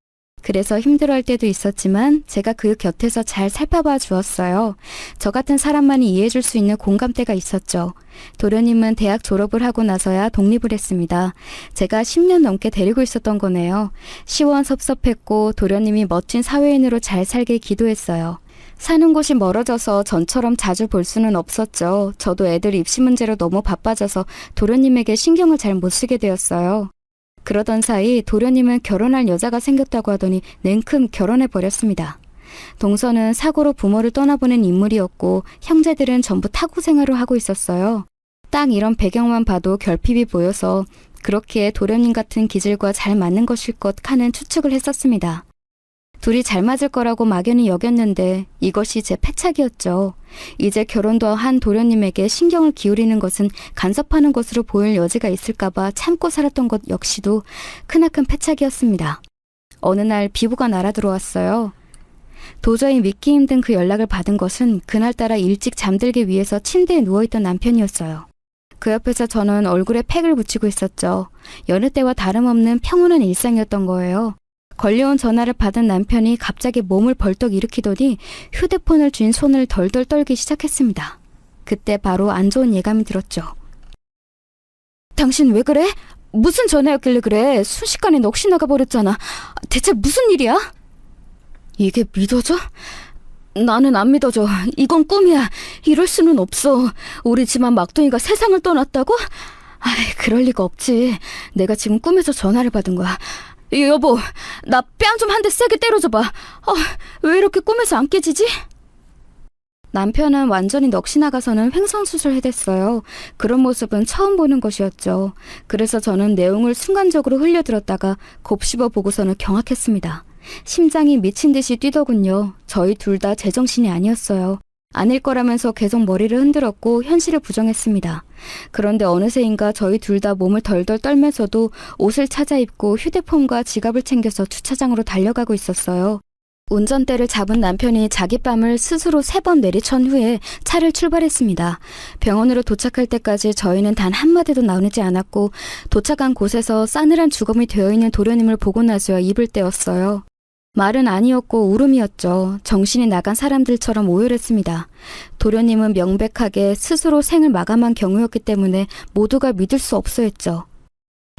그래서 힘들어할 때도 있었지만 제가 그 곁에서 잘 살펴봐 주었어요. 저 같은 사람만이 이해해줄 수 있는 공감대가 있었죠. 도련님은 대학 졸업을 하고 나서야 독립을 했습니다. 제가 10년 넘게 데리고 있었던 거네요. 시원섭섭했고 도련님이 멋진 사회인으로 잘 살길 기도했어요. 사는 곳이 멀어져서 전처럼 자주 볼 수는 없었죠. 저도 애들 입시 문제로 너무 바빠져서 도련님에게 신경을 잘 못 쓰게 되었어요. 그러던 사이 도련님은 결혼할 여자가 생겼다고 하더니 냉큼 결혼해버렸습니다. 동서는 사고로 부모를 떠나보낸 인물이었고 형제들은 전부 타국 생활을 하고 있었어요. 딱 이런 배경만 봐도 결핍이 보여서 그렇기에 도련님 같은 기질과 잘 맞는 것일 것 하는 추측을 했었습니다. 둘이 잘 맞을 거라고 막연히 여겼는데 이것이 제 패착이었죠. 이제 결혼도 한 도련님에게 신경을 기울이는 것은 간섭하는 것으로 보일 여지가 있을까봐 참고 살았던 것 역시도 크나큰 패착이었습니다. 어느 날 비부가 날아들어왔어요. 도저히 믿기 힘든 그 연락을 받은 것은 그날따라 일찍 잠들기 위해서 침대에 누워있던 남편이었어요. 그 옆에서 저는 얼굴에 팩을 붙이고 있었죠. 여느 때와 다름없는 평온한 일상이었던 거예요. 걸려온 전화를 받은 남편이 갑자기 몸을 벌떡 일으키더니 휴대폰을 쥔 손을 덜덜 떨기 시작했습니다. 그때 바로 안 좋은 예감이 들었죠. 당신 왜 그래? 무슨 전화였길래 그래? 순식간에 넋이 나가버렸잖아. 대체 무슨 일이야? 이게 믿어져? 나는 안 믿어져. 이건 꿈이야. 이럴 수는 없어. 우리 집안 막둥이가 세상을 떠났다고? 아이, 그럴 리가 없지. 내가 지금 꿈에서 전화를 받은 거야. 여보, 나 뺨 좀 한 대 세게 때려줘봐. 왜 이렇게 꿈에서 안 깨지지? 남편은 완전히 넋이 나가서는 횡성수술 해댔어요. 그런 모습은 처음 보는 것이었죠. 그래서 저는 내용을 순간적으로 흘려들었다가 곱씹어 보고서는 경악했습니다. 심장이 미친 듯이 뛰더군요. 저희 둘 다 제정신이 아니었어요. 아닐 거라면서 계속 머리를 흔들었고 현실을 부정했습니다. 그런데 어느새인가 저희 둘 다 몸을 덜덜 떨면서도 옷을 찾아 입고 휴대폰과 지갑을 챙겨서 주차장으로 달려가고 있었어요. 운전대를 잡은 남편이 자기 뺨을 스스로 3번 내리천 후에 차를 출발했습니다. 병원으로 도착할 때까지 저희는 단 한마디도 나누지 않았고 도착한 곳에서 싸늘한 주검이 되어있는 도련님을 보고 나서야 입을 떼었어요. 말은 아니었고 울음이었죠. 정신이 나간 사람들처럼 오열했습니다. 도련님은 명백하게 스스로 생을 마감한 경우였기 때문에 모두가 믿을 수 없어 했죠.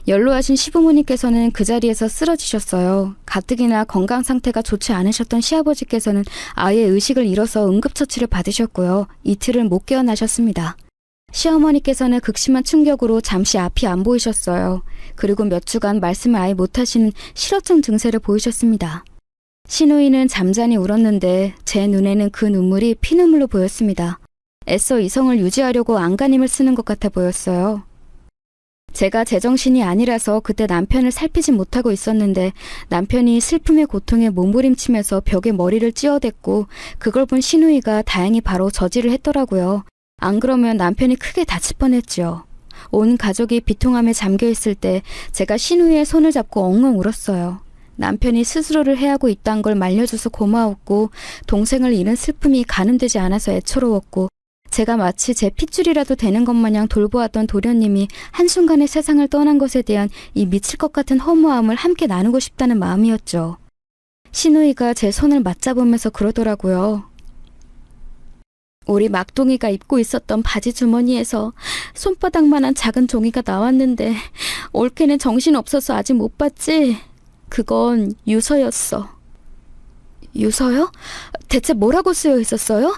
연로하신 시부모님께서는 그 자리에서 쓰러지셨어요. 가뜩이나 건강 상태가 좋지 않으셨던 시아버지께서는 아예 의식을 잃어서 응급처치를 받으셨고요. 이틀을 못 깨어나셨습니다. 시어머니께서는 극심한 충격으로 잠시 앞이 안 보이셨어요. 그리고 몇 주간 말씀을 아예 못하시는 실어증 증세를 보이셨습니다. 시누이는 잠잠히 울었는데 제 눈에는 그 눈물이 피눈물로 보였습니다. 애써 이성을 유지하려고 안간힘을 쓰는 것 같아 보였어요. 제가 제정신이 아니라서 그때 남편을 살피지 못하고 있었는데 남편이 슬픔의 고통에 몸부림치면서 벽에 머리를 찧어댔고 그걸 본 시누이가 다행히 바로 저지를 했더라고요. 안 그러면 남편이 크게 다칠 뻔했죠. 온 가족이 비통함에 잠겨있을 때 제가 시누이의 손을 잡고 엉엉 울었어요. 남편이 스스로를 해하고 있다는 걸 말려줘서 고마웠고 동생을 잃은 슬픔이 가늠되지 않아서 애처로웠고 제가 마치 제 핏줄이라도 되는 것 마냥 돌보았던 도련님이 한순간에 세상을 떠난 것에 대한 이 미칠 것 같은 허무함을 함께 나누고 싶다는 마음이었죠. 시누이가 제 손을 맞잡으면서 그러더라고요. 우리 막둥이가 입고 있었던 바지 주머니에서 손바닥만한 작은 종이가 나왔는데 올케는 정신없어서 아직 못 봤지? 그건 유서였어. 유서요? 대체 뭐라고 쓰여 있었어요?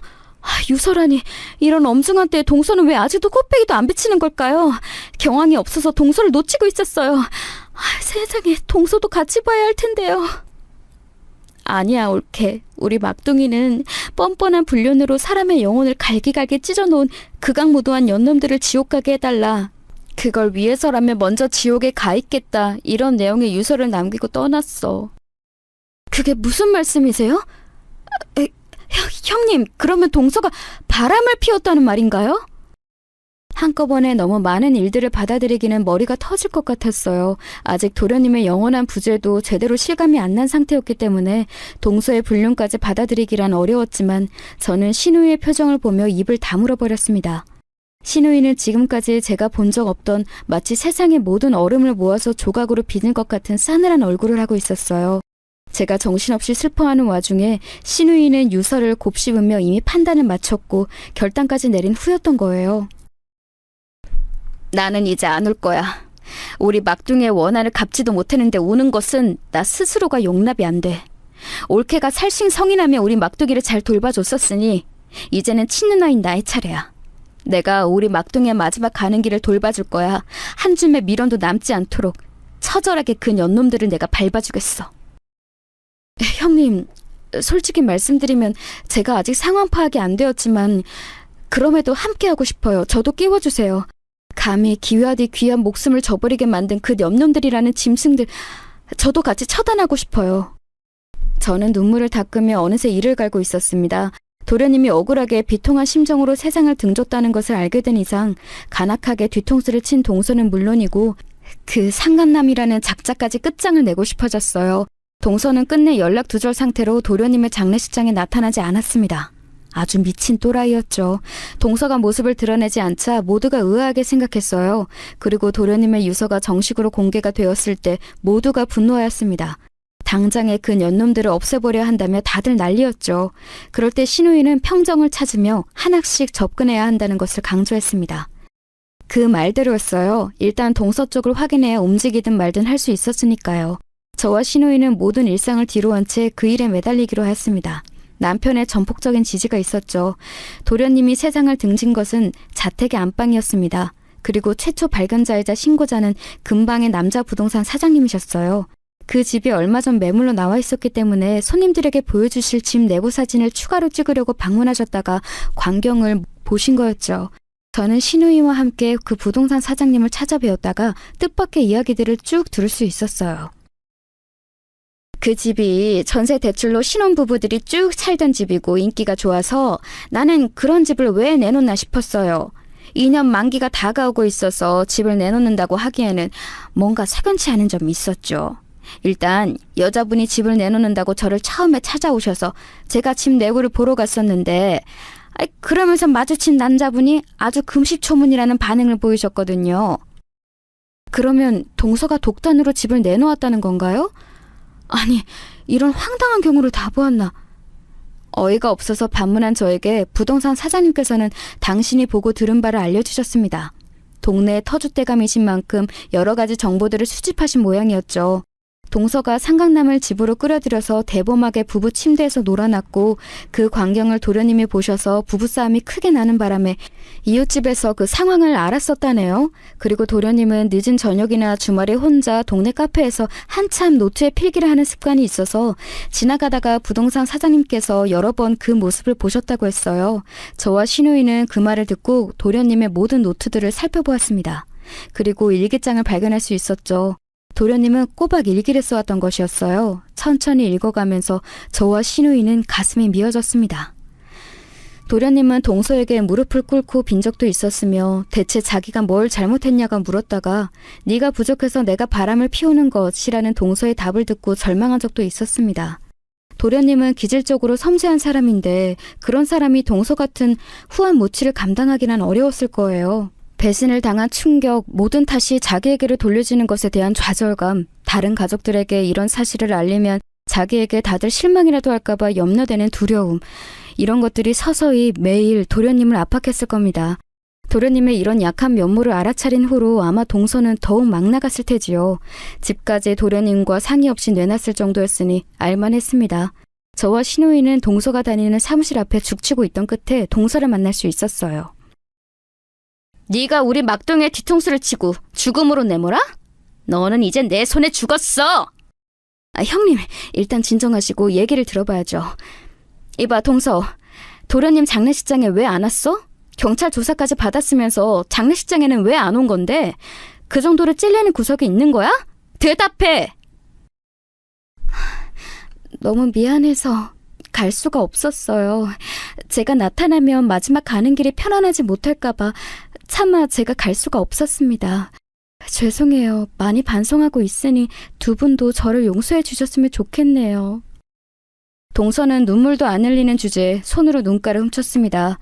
유서라니, 이런 엄중한 때에 동서는 왜 아직도 코빼기도 안 비치는 걸까요? 경황이 없어서 동서를 놓치고 있었어요. 세상에, 동서도 같이 봐야 할 텐데요. 아니야, 올케. 우리 막둥이는 뻔뻔한 불륜으로 사람의 영혼을 갈기갈기 찢어놓은 극악무도한 연놈들을 지옥 가게 해달라. 그걸 위해서라면 먼저 지옥에 가 있겠다. 이런 내용의 유서를 남기고 떠났어. 그게 무슨 말씀이세요? 형님, 그러면 동서가 바람을 피웠다는 말인가요? 한꺼번에 너무 많은 일들을 받아들이기는 머리가 터질 것 같았어요. 아직 도련님의 영원한 부재도 제대로 실감이 안 난 상태였기 때문에 동서의 불륜까지 받아들이기란 어려웠지만 저는 시누이의 표정을 보며 입을 다물어 버렸습니다. 시누이는 지금까지 제가 본 적 없던 마치 세상의 모든 얼음을 모아서 조각으로 빚은 것 같은 싸늘한 얼굴을 하고 있었어요. 제가 정신없이 슬퍼하는 와중에 시누이는 유서를 곱씹으며 이미 판단을 마쳤고 결단까지 내린 후였던 거예요. 나는 이제 안 울 거야. 우리 막둥이의 원한을 갚지도 못했는데 우는 것은 나 스스로가 용납이 안 돼. 올케가 살싱성인하며 우리 막둥이를 잘 돌봐줬었으니 이제는 친누나인 나의 차례야. 내가 우리 막둥이의 마지막 가는 길을 돌봐줄 거야. 한 줌의 미련도 남지 않도록 처절하게 그 연놈들을 내가 밟아주겠어. 형님, 솔직히 말씀드리면 제가 아직 상황 파악이 안 되었지만 그럼에도 함께하고 싶어요. 저도 끼워주세요. 감히 기와디 귀한 목숨을 저버리게 만든 그 염놈들이라는 짐승들, 저도 같이 처단하고 싶어요. 저는 눈물을 닦으며 어느새 이를 갈고 있었습니다. 도련님이 억울하게 비통한 심정으로 세상을 등졌다는 것을 알게 된 이상 간악하게 뒤통수를 친 동서는 물론이고 그 상간남이라는 작자까지 끝장을 내고 싶어졌어요. 동서는 끝내 연락 두절 상태로 도련님의 장례식장에 나타나지 않았습니다. 아주 미친 또라이였죠. 동서가 모습을 드러내지 않자 모두가 의아하게 생각했어요. 그리고 도련님의 유서가 정식으로 공개가 되었을 때 모두가 분노하였습니다. 당장에 그 년놈들을 없애버려야 한다며 다들 난리였죠. 그럴 때 신우이는 평정을 찾으며 하나씩 접근해야 한다는 것을 강조했습니다. 그 말대로였어요. 일단 동서 쪽을 확인해야 움직이든 말든 할 수 있었으니까요. 저와 신우이는 모든 일상을 뒤로한 채 그 일에 매달리기로 하였습니다. 남편의 전폭적인 지지가 있었죠. 도련님이 세상을 등진 것은 자택의 안방이었습니다. 그리고 최초 발견자이자 신고자는 근방의 남자 부동산 사장님이셨어요. 그 집이 얼마 전 매물로 나와 있었기 때문에 손님들에게 보여주실 집 내부 사진을 추가로 찍으려고 방문하셨다가 광경을 보신 거였죠. 저는 신우이와 함께 그 부동산 사장님을 찾아뵈었다가 뜻밖의 이야기들을 쭉 들을 수 있었어요. 그 집이 전세 대출로 신혼부부들이 쭉 살던 집이고 인기가 좋아서 나는 그런 집을 왜 내놓나 싶었어요. 2년 만기가 다가오고 있어서 집을 내놓는다고 하기에는 뭔가 석연치 않은 점이 있었죠. 일단 여자분이 집을 내놓는다고 저를 처음에 찾아오셔서 제가 집 내부를 보러 갔었는데 그러면서 마주친 남자분이 아주 금시초문이라는 반응을 보이셨거든요. 그러면 동서가 독단으로 집을 내놓았다는 건가요? 아니, 이런 황당한 경우를 다 보았나. 어이가 없어서 반문한 저에게 부동산 사장님께서는 당신이 보고 들은 바를 알려주셨습니다. 동네에 터줏대감이신 만큼 여러 가지 정보들을 수집하신 모양이었죠. 동서가 상강남을 집으로 끌어들여서 대범하게 부부 침대에서 놀아놨고 그 광경을 도련님이 보셔서 부부싸움이 크게 나는 바람에 이웃집에서 그 상황을 알았었다네요. 그리고 도련님은 늦은 저녁이나 주말에 혼자 동네 카페에서 한참 노트에 필기를 하는 습관이 있어서 지나가다가 부동산 사장님께서 여러 번 그 모습을 보셨다고 했어요. 저와 신우이는 그 말을 듣고 도련님의 모든 노트들을 살펴보았습니다. 그리고 일기장을 발견할 수 있었죠. 도련님은 꼬박 일기를 써왔던 것이었어요. 천천히 읽어가면서 저와 신우이는 가슴이 미어졌습니다. 도련님은 동서에게 무릎을 꿇고 빈 적도 있었으며 대체 자기가 뭘 잘못했냐가 물었다가 네가 부족해서 내가 바람을 피우는 것이라는 동서의 답을 듣고 절망한 적도 있었습니다. 도련님은 기질적으로 섬세한 사람인데 그런 사람이 동서 같은 후한 무치를 감당하기는 어려웠을 거예요. 배신을 당한 충격, 모든 탓이 자기에게로 돌려지는 것에 대한 좌절감, 다른 가족들에게 이런 사실을 알리면 자기에게 다들 실망이라도 할까봐 염려되는 두려움, 이런 것들이 서서히 매일 도련님을 압박했을 겁니다. 도련님의 이런 약한 면모를 알아차린 후로 아마 동서는 더욱 막 나갔을 테지요. 집까지 도련님과 상의 없이 내놨을 정도였으니 알만했습니다. 저와 신우이는 동서가 다니는 사무실 앞에 죽치고 있던 끝에 동서를 만날 수 있었어요. 네가 우리 막둥이의 뒤통수를 치고 죽음으로 내몰아? 너는 이제 내 손에 죽었어! 형님, 일단 진정하시고 얘기를 들어봐야죠. 이봐, 동서. 도련님 장례식장에 왜 안 왔어? 경찰 조사까지 받았으면서 장례식장에는 왜 안 온 건데? 그 정도로 찔리는 구석이 있는 거야? 대답해! 너무 미안해서 갈 수가 없었어요. 제가 나타나면 마지막 가는 길이 편안하지 못할까봐 차마 제가 갈 수가 없었습니다. 죄송해요. 많이 반성하고 있으니 두 분도 저를 용서해 주셨으면 좋겠네요. 동서는 눈물도 안 흘리는 주제에 손으로 눈가를 훔쳤습니다.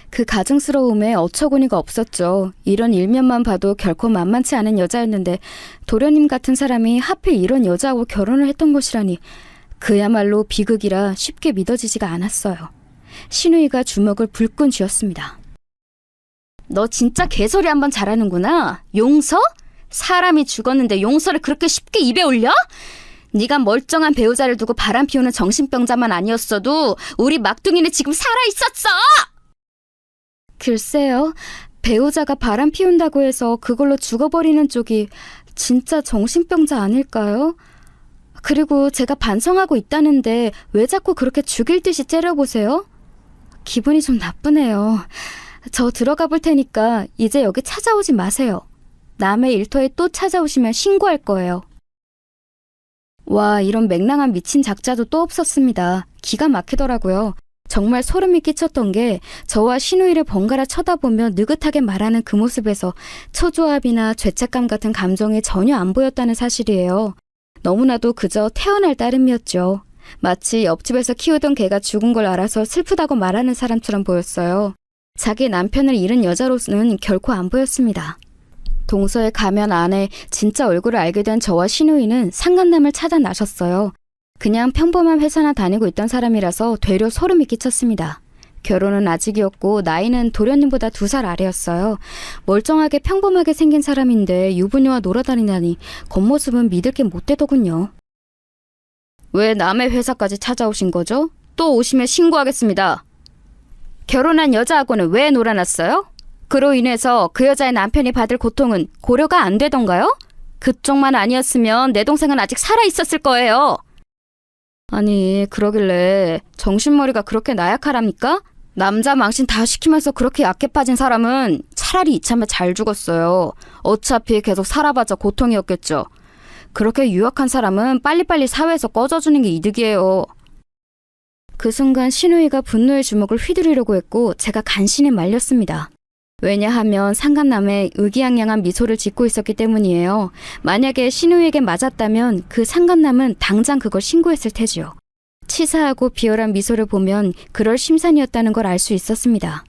그 가증스러움에 어처구니가 없었죠. 이런 일면만 봐도 결코 만만치 않은 여자였는데 도련님 같은 사람이 하필 이런 여자하고 결혼을 했던 것이라니 그야말로 비극이라 쉽게 믿어지지가 않았어요. 신우이가 주먹을 불끈 쥐었습니다. 너 진짜 개소리 한번 잘하는구나. 용서? 사람이 죽었는데 용서를 그렇게 쉽게 입에 올려? 네가 멀쩡한 배우자를 두고 바람 피우는 정신병자만 아니었어도 우리 막둥이는 지금 살아있었어! 글쎄요. 배우자가 바람 피운다고 해서 그걸로 죽어버리는 쪽이 진짜 정신병자 아닐까요? 그리고 제가 반성하고 있다는데 왜 자꾸 그렇게 죽일 듯이 째려보세요? 기분이 좀 나쁘네요. 저 들어가 볼 테니까 이제 여기 찾아오지 마세요. 남의 일터에 또 찾아오시면 신고할 거예요. 와, 이런 맹랑한 미친 작자도 또 없었습니다. 기가 막히더라고요. 정말 소름이 끼쳤던 게 저와 신우이를 번갈아 쳐다보며 느긋하게 말하는 그 모습에서 초조함이나 죄책감 같은 감정이 전혀 안 보였다는 사실이에요. 너무나도 그저 태어날 따름이었죠. 마치 옆집에서 키우던 개가 죽은 걸 알아서 슬프다고 말하는 사람처럼 보였어요. 자기 남편을 잃은 여자로서는 결코 안 보였습니다. 동서에 가면 안에 진짜 얼굴을 알게 된 저와 신우이는 상간남을 찾아 나섰어요. 그냥 평범한 회사나 다니고 있던 사람이라서 되려 소름이 끼쳤습니다. 결혼은 아직이었고 나이는 도련님보다 2살 아래였어요. 멀쩡하게 평범하게 생긴 사람인데 유부녀와 놀아다니다니 겉모습은 믿을 게 못 되더군요. 왜 남의 회사까지 찾아오신 거죠? 또 오시면 신고하겠습니다. 결혼한 여자하고는 왜 놀아놨어요? 그로 인해서 그 여자의 남편이 받을 고통은 고려가 안 되던가요? 그쪽만 아니었으면 내 동생은 아직 살아있었을 거예요. 아니, 그러길래 정신머리가 그렇게 나약하랍니까? 남자 망신 다 시키면서 그렇게 약해 빠진 사람은 차라리 이참에 잘 죽었어요. 어차피 계속 살아봤자 고통이었겠죠. 그렇게 유약한 사람은 빨리빨리 사회에서 꺼져주는 게 이득이에요. 그 순간 신우이가 분노의 주먹을 휘두르려고 했고 제가 간신히 말렸습니다. 왜냐하면 상간남에 의기양양한 미소를 짓고 있었기 때문이에요. 만약에 신우이에게 맞았다면 그 상간남은 당장 그걸 신고했을 테지요. 치사하고 비열한 미소를 보면 그럴 심산이었다는 걸 알 수 있었습니다.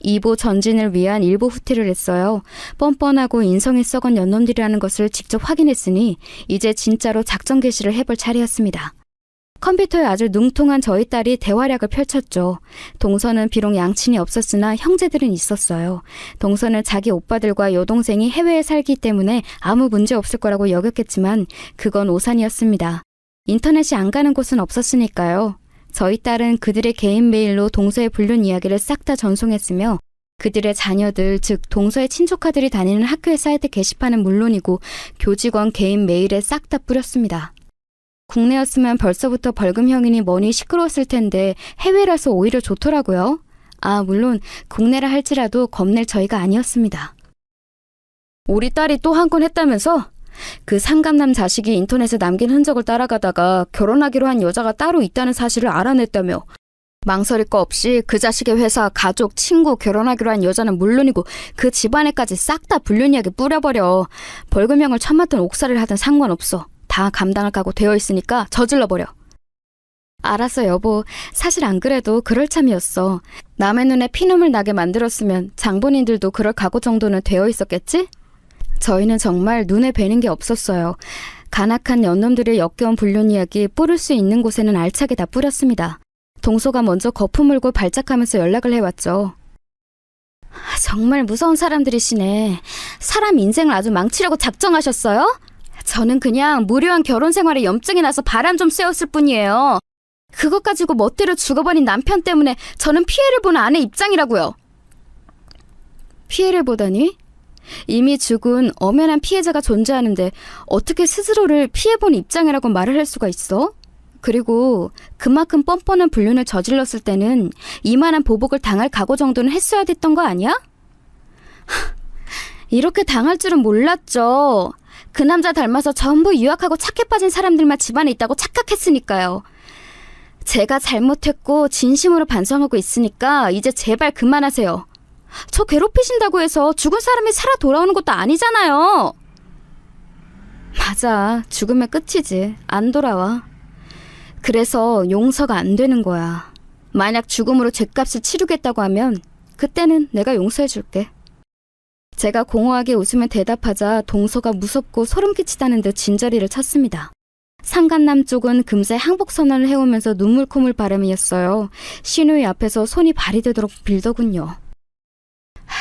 이보 전진을 위한 일보 후퇴를 했어요. 뻔뻔하고 인성이 썩은 연놈들이라는 것을 직접 확인했으니 이제 진짜로 작전 개시를 해볼 차례였습니다. 컴퓨터에 아주 능통한 저희 딸이 대활약을 펼쳤죠. 동서는 비록 양친이 없었으나 형제들은 있었어요. 동서는 자기 오빠들과 여동생이 해외에 살기 때문에 아무 문제 없을 거라고 여겼겠지만 그건 오산이었습니다. 인터넷이 안 가는 곳은 없었으니까요. 저희 딸은 그들의 개인 메일로 동서의 불륜 이야기를 싹 다 전송했으며 그들의 자녀들, 즉 동서의 친조카들이 다니는 학교의 사이트 게시판은 물론이고 교직원 개인 메일에 싹 다 뿌렸습니다. 국내였으면 벌써부터 벌금형이니 뭐니 시끄러웠을 텐데 해외라서 오히려 좋더라고요. 아, 물론 국내라 할지라도 겁낼 저희가 아니었습니다. 우리 딸이 또 한 건 했다면서? 그 상간남 자식이 인터넷에 남긴 흔적을 따라가다가 결혼하기로 한 여자가 따로 있다는 사실을 알아냈다며. 망설일 거 없이 그 자식의 회사, 가족, 친구, 결혼하기로 한 여자는 물론이고 그 집안에까지 싹 다 불륜 이야기 뿌려버려. 벌금형을 처맞든 옥살이를 하든 상관없어. 다 감당할 각오 되어 있으니까 저질러버려. 알았어 여보. 사실 안 그래도 그럴 참이었어. 남의 눈에 피눈물 나게 만들었으면 장본인들도 그럴 각오 정도는 되어 있었겠지? 저희는 정말 눈에 뵈는 게 없었어요. 간악한 연놈들의 역겨운 불륜 이야기 뿌릴 수 있는 곳에는 알차게 다 뿌렸습니다. 동서가 먼저 거품 물고 발작하면서 연락을 해왔죠. 정말 무서운 사람들이시네. 사람 인생을 아주 망치려고 작정하셨어요? 저는 그냥 무료한 결혼 생활에 염증이 나서 바람 좀 쐬었을 뿐이에요. 그것 가지고 멋대로 죽어버린 남편 때문에 저는 피해를 보는 아내 입장이라고요. 피해를 보다니? 이미 죽은 엄연한 피해자가 존재하는데 어떻게 스스로를 피해본 입장이라고 말을 할 수가 있어? 그리고 그만큼 뻔뻔한 불륜을 저질렀을 때는 이만한 보복을 당할 각오 정도는 했어야 됐던 거 아니야? 이렇게 당할 줄은 몰랐죠. 그 남자 닮아서 전부 유약하고 착해 빠진 사람들만 집안에 있다고 착각했으니까요. 제가 잘못했고 진심으로 반성하고 있으니까 이제 제발 그만하세요. 저 괴롭히신다고 해서 죽은 사람이 살아 돌아오는 것도 아니잖아요. 맞아. 죽으면 끝이지. 안 돌아와. 그래서 용서가 안 되는 거야. 만약 죽음으로 죗값을 치르겠다고 하면 그때는 내가 용서해줄게. 제가 공허하게 웃으며 대답하자 동서가 무섭고 소름 끼치다는 듯 진저리를 쳤습니다. 상간남 쪽은 금세 항복 선언을 해오면서 눈물 콧물 바람이었어요. 신우이 앞에서 손이 발이 되도록 빌더군요.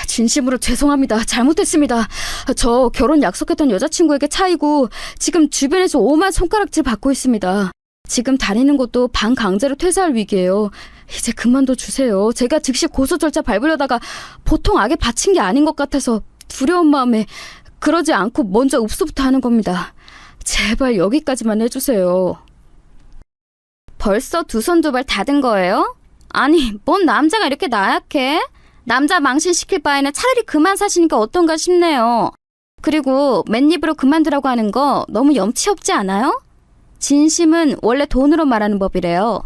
진심으로 죄송합니다. 잘못했습니다. 저 결혼 약속했던 여자친구에게 차이고 지금 주변에서 오만 손가락질 받고 있습니다. 지금 다니는 곳도 반강제로 퇴사할 위기예요. 이제 그만둬 주세요. 제가 즉시 고소 절차 밟으려다가 보통 악에 바친 게 아닌 것 같아서 두려운 마음에 그러지 않고 먼저 읍소부터 하는 겁니다. 제발 여기까지만 해주세요. 벌써 두 손 두 발 닫은 거예요? 아니, 뭔 남자가 이렇게 나약해? 남자 망신시킬 바에는 차라리 그만 사시는 게 어떤가 싶네요. 그리고 맨입으로 그만두라고 하는 거 너무 염치 없지 않아요? 진심은 원래 돈으로 말하는 법이래요.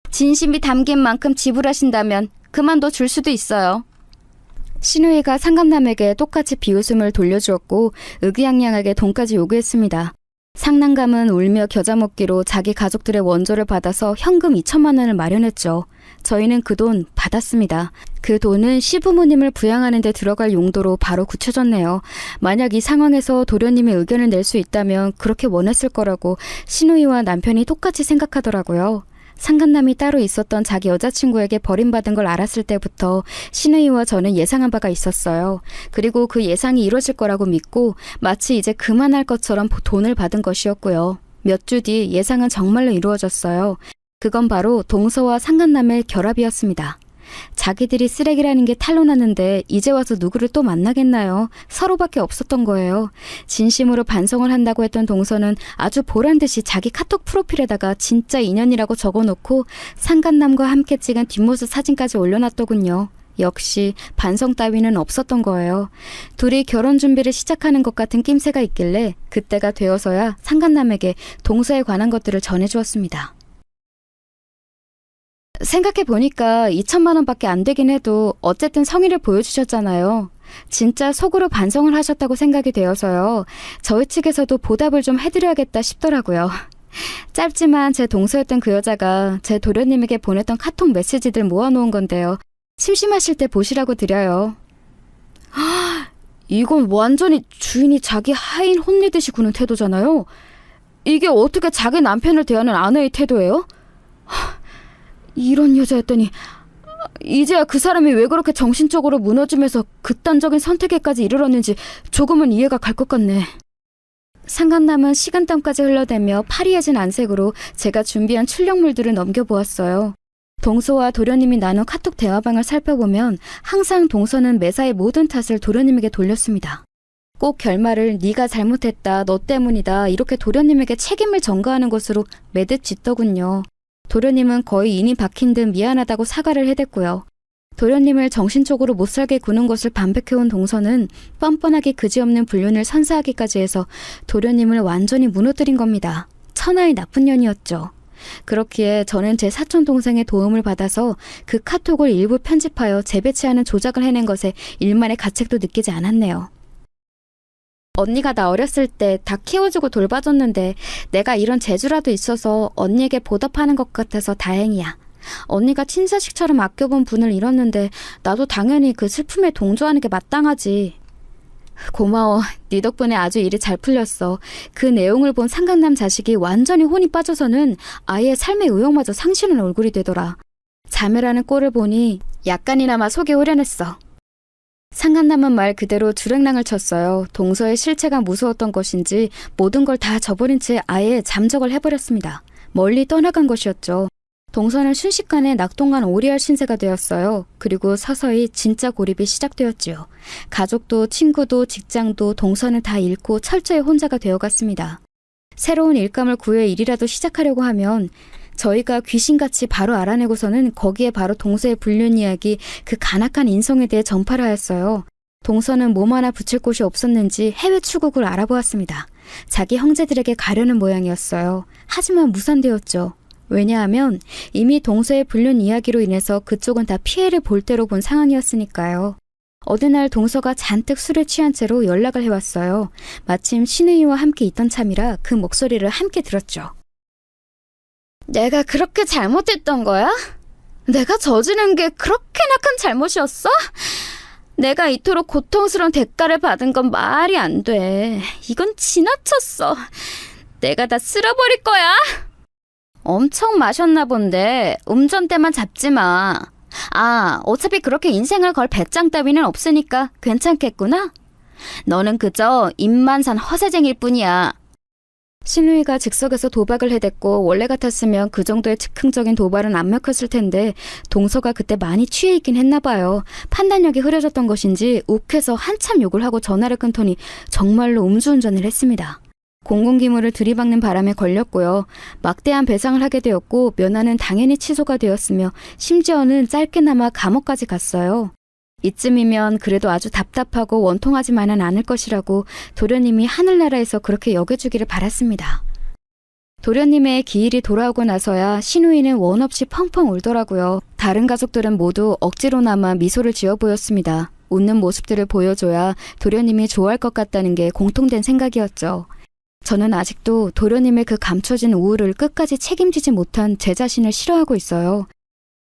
진심이 담긴 만큼 지불하신다면 그만둬 줄 수도 있어요. 신우이가 상간남에게 똑같이 비웃음을 돌려주었고 의기양양하게 돈까지 요구했습니다. 상난감은 울며 겨자 먹기로 자기 가족들의 원조를 받아서 현금 2천만 원을 마련했죠. 저희는 그 돈 받았습니다. 그 돈은 시부모님을 부양하는 데 들어갈 용도로 바로 굳혀졌네요. 만약 이 상황에서 도련님의 의견을 낼 수 있다면 그렇게 원했을 거라고 신우이와 남편이 똑같이 생각하더라고요. 상간남이 따로 있었던 자기 여자친구에게 버림받은 걸 알았을 때부터 신우이와 저는 예상한 바가 있었어요. 그리고 그 예상이 이루어질 거라고 믿고 마치 이제 그만할 것처럼 돈을 받은 것이었고요. 몇 주 뒤 예상은 정말로 이루어졌어요. 그건 바로 동서와 상간남의 결합이었습니다. 자기들이 쓰레기라는 게 탄로났는데 이제 와서 누구를 또 만나겠나요? 서로밖에 없었던 거예요. 진심으로 반성을 한다고 했던 동서는 아주 보란듯이 자기 카톡 프로필에다가 진짜 인연이라고 적어놓고 상간남과 함께 찍은 뒷모습 사진까지 올려놨더군요. 역시 반성 따위는 없었던 거예요. 둘이 결혼 준비를 시작하는 것 같은 낌새가 있길래 그때가 되어서야 상간남에게 동서에 관한 것들을 전해주었습니다. 생각해보니까 2천만 원밖에 안 되긴 해도 어쨌든 성의를 보여주셨잖아요. 진짜 속으로 반성을 하셨다고 생각이 되어서요. 저희 측에서도 보답을 좀 해드려야겠다 싶더라고요. 짧지만 제 동서였던 그 여자가 제 도련님에게 보냈던 카톡 메시지들 모아놓은 건데요. 심심하실 때 보시라고 드려요. 이건 완전히 주인이 자기 하인 혼내듯이 구는 태도잖아요. 이게 어떻게 자기 남편을 대하는 아내의 태도예요? 이런 여자였더니 이제야 그 사람이 왜 그렇게 정신적으로 무너지면서 극단적인 선택에까지 이르렀는지 조금은 이해가 갈 것 같네. 상간남은 식은땀까지 흘러대며 파리해진 안색으로 제가 준비한 출력물들을 넘겨보았어요. 동서와 도련님이 나눈 카톡 대화방을 살펴보면 항상 동서는 매사의 모든 탓을 도련님에게 돌렸습니다. 꼭 결말을 네가 잘못했다, 너 때문이다 이렇게 도련님에게 책임을 전가하는 것으로 매듭 짓더군요. 도련님은 거의 인이 박힌 듯 미안하다고 사과를 해댔고요. 도련님을 정신적으로 못살게 구는 것을 반백해온 동서는 뻔뻔하게 그지없는 불륜을 선사하기까지 해서 도련님을 완전히 무너뜨린 겁니다. 천하의 나쁜 년이었죠. 그렇기에 저는 제 사촌 동생의 도움을 받아서 그 카톡을 일부 편집하여 재배치하는 조작을 해낸 것에 일만의 가책도 느끼지 않았네요. 언니가 나 어렸을 때 다 키워주고 돌봐줬는데 내가 이런 재주라도 있어서 언니에게 보답하는 것 같아서 다행이야. 언니가 친자식처럼 아껴본 분을 잃었는데 나도 당연히 그 슬픔에 동조하는 게 마땅하지. 고마워. 네 덕분에 아주 일이 잘 풀렸어. 그 내용을 본 상간남 자식이 완전히 혼이 빠져서는 아예 삶의 의욕마저 상실한 얼굴이 되더라. 자매라는 꼴을 보니 약간이나마 속이 후련했어. 상간남은 말 그대로 주랭랑을 쳤어요. 동서의 실체가 무서웠던 것인지 모든 걸 다 저버린 채 아예 잠적을 해버렸습니다. 멀리 떠나간 것이었죠. 동서는 순식간에 낙동강 오리알 신세가 되었어요. 그리고 서서히 진짜 고립이 시작되었지요. 가족도 친구도 직장도 동서는 다 잃고 철저히 혼자가 되어갔습니다. 새로운 일감을 구해 일이라도 시작하려고 하면 저희가 귀신같이 바로 알아내고서는 거기에 바로 동서의 불륜 이야기, 그 간악한 인성에 대해 전파를 하였어요. 동서는 몸 하나 붙일 곳이 없었는지 해외 출국을 알아보았습니다. 자기 형제들에게 가려는 모양이었어요. 하지만 무산되었죠. 왜냐하면 이미 동서의 불륜 이야기로 인해서 그쪽은 다 피해를 볼 대로 본 상황이었으니까요. 어느 날 동서가 잔뜩 술에 취한 채로 연락을 해왔어요. 마침 신우이와 함께 있던 참이라 그 목소리를 함께 들었죠. 내가 그렇게 잘못했던 거야? 내가 저지른 게 그렇게나 큰 잘못이었어? 내가 이토록 고통스러운 대가를 받은 건 말이 안 돼. 이건 지나쳤어. 내가 다 쓸어버릴 거야. 엄청 마셨나 본데 운전대만 잡지 마. 아, 어차피 그렇게 인생을 걸 배짱 따위는 없으니까 괜찮겠구나. 너는 그저 입만 산 허세쟁일 뿐이야. 신우이가 즉석에서 도박을 해댔고 원래 같았으면 그 정도의 즉흥적인 도발은 안 먹혔을 텐데 동서가 그때 많이 취해 있긴 했나 봐요. 판단력이 흐려졌던 것인지 욱해서 한참 욕을 하고 전화를 끊더니 정말로 음주운전을 했습니다. 공공기물을 들이박는 바람에 걸렸고요. 막대한 배상을 하게 되었고 면허는 당연히 취소가 되었으며 심지어는 짧게나마 감옥까지 갔어요. 이쯤이면 그래도 아주 답답하고 원통하지만은 않을 것이라고 도련님이 하늘나라에서 그렇게 여겨주기를 바랐습니다. 도련님의 기일이 돌아오고 나서야 신우이는 원없이 펑펑 울더라고요. 다른 가족들은 모두 억지로나마 미소를 지어 보였습니다. 웃는 모습들을 보여줘야 도련님이 좋아할 것 같다는 게 공통된 생각이었죠. 저는 아직도 도련님의 그 감춰진 우울을 끝까지 책임지지 못한 제 자신을 싫어하고 있어요.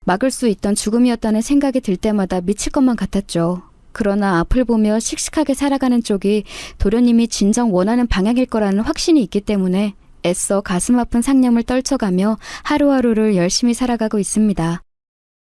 막을 수 있던 죽음이었다는 생각이 들 때마다 미칠 것만 같았죠. 그러나 앞을 보며 씩씩하게 살아가는 쪽이 도련님이 진정 원하는 방향일 거라는 확신이 있기 때문에 애써 가슴 아픈 상념을 떨쳐가며 하루하루를 열심히 살아가고 있습니다.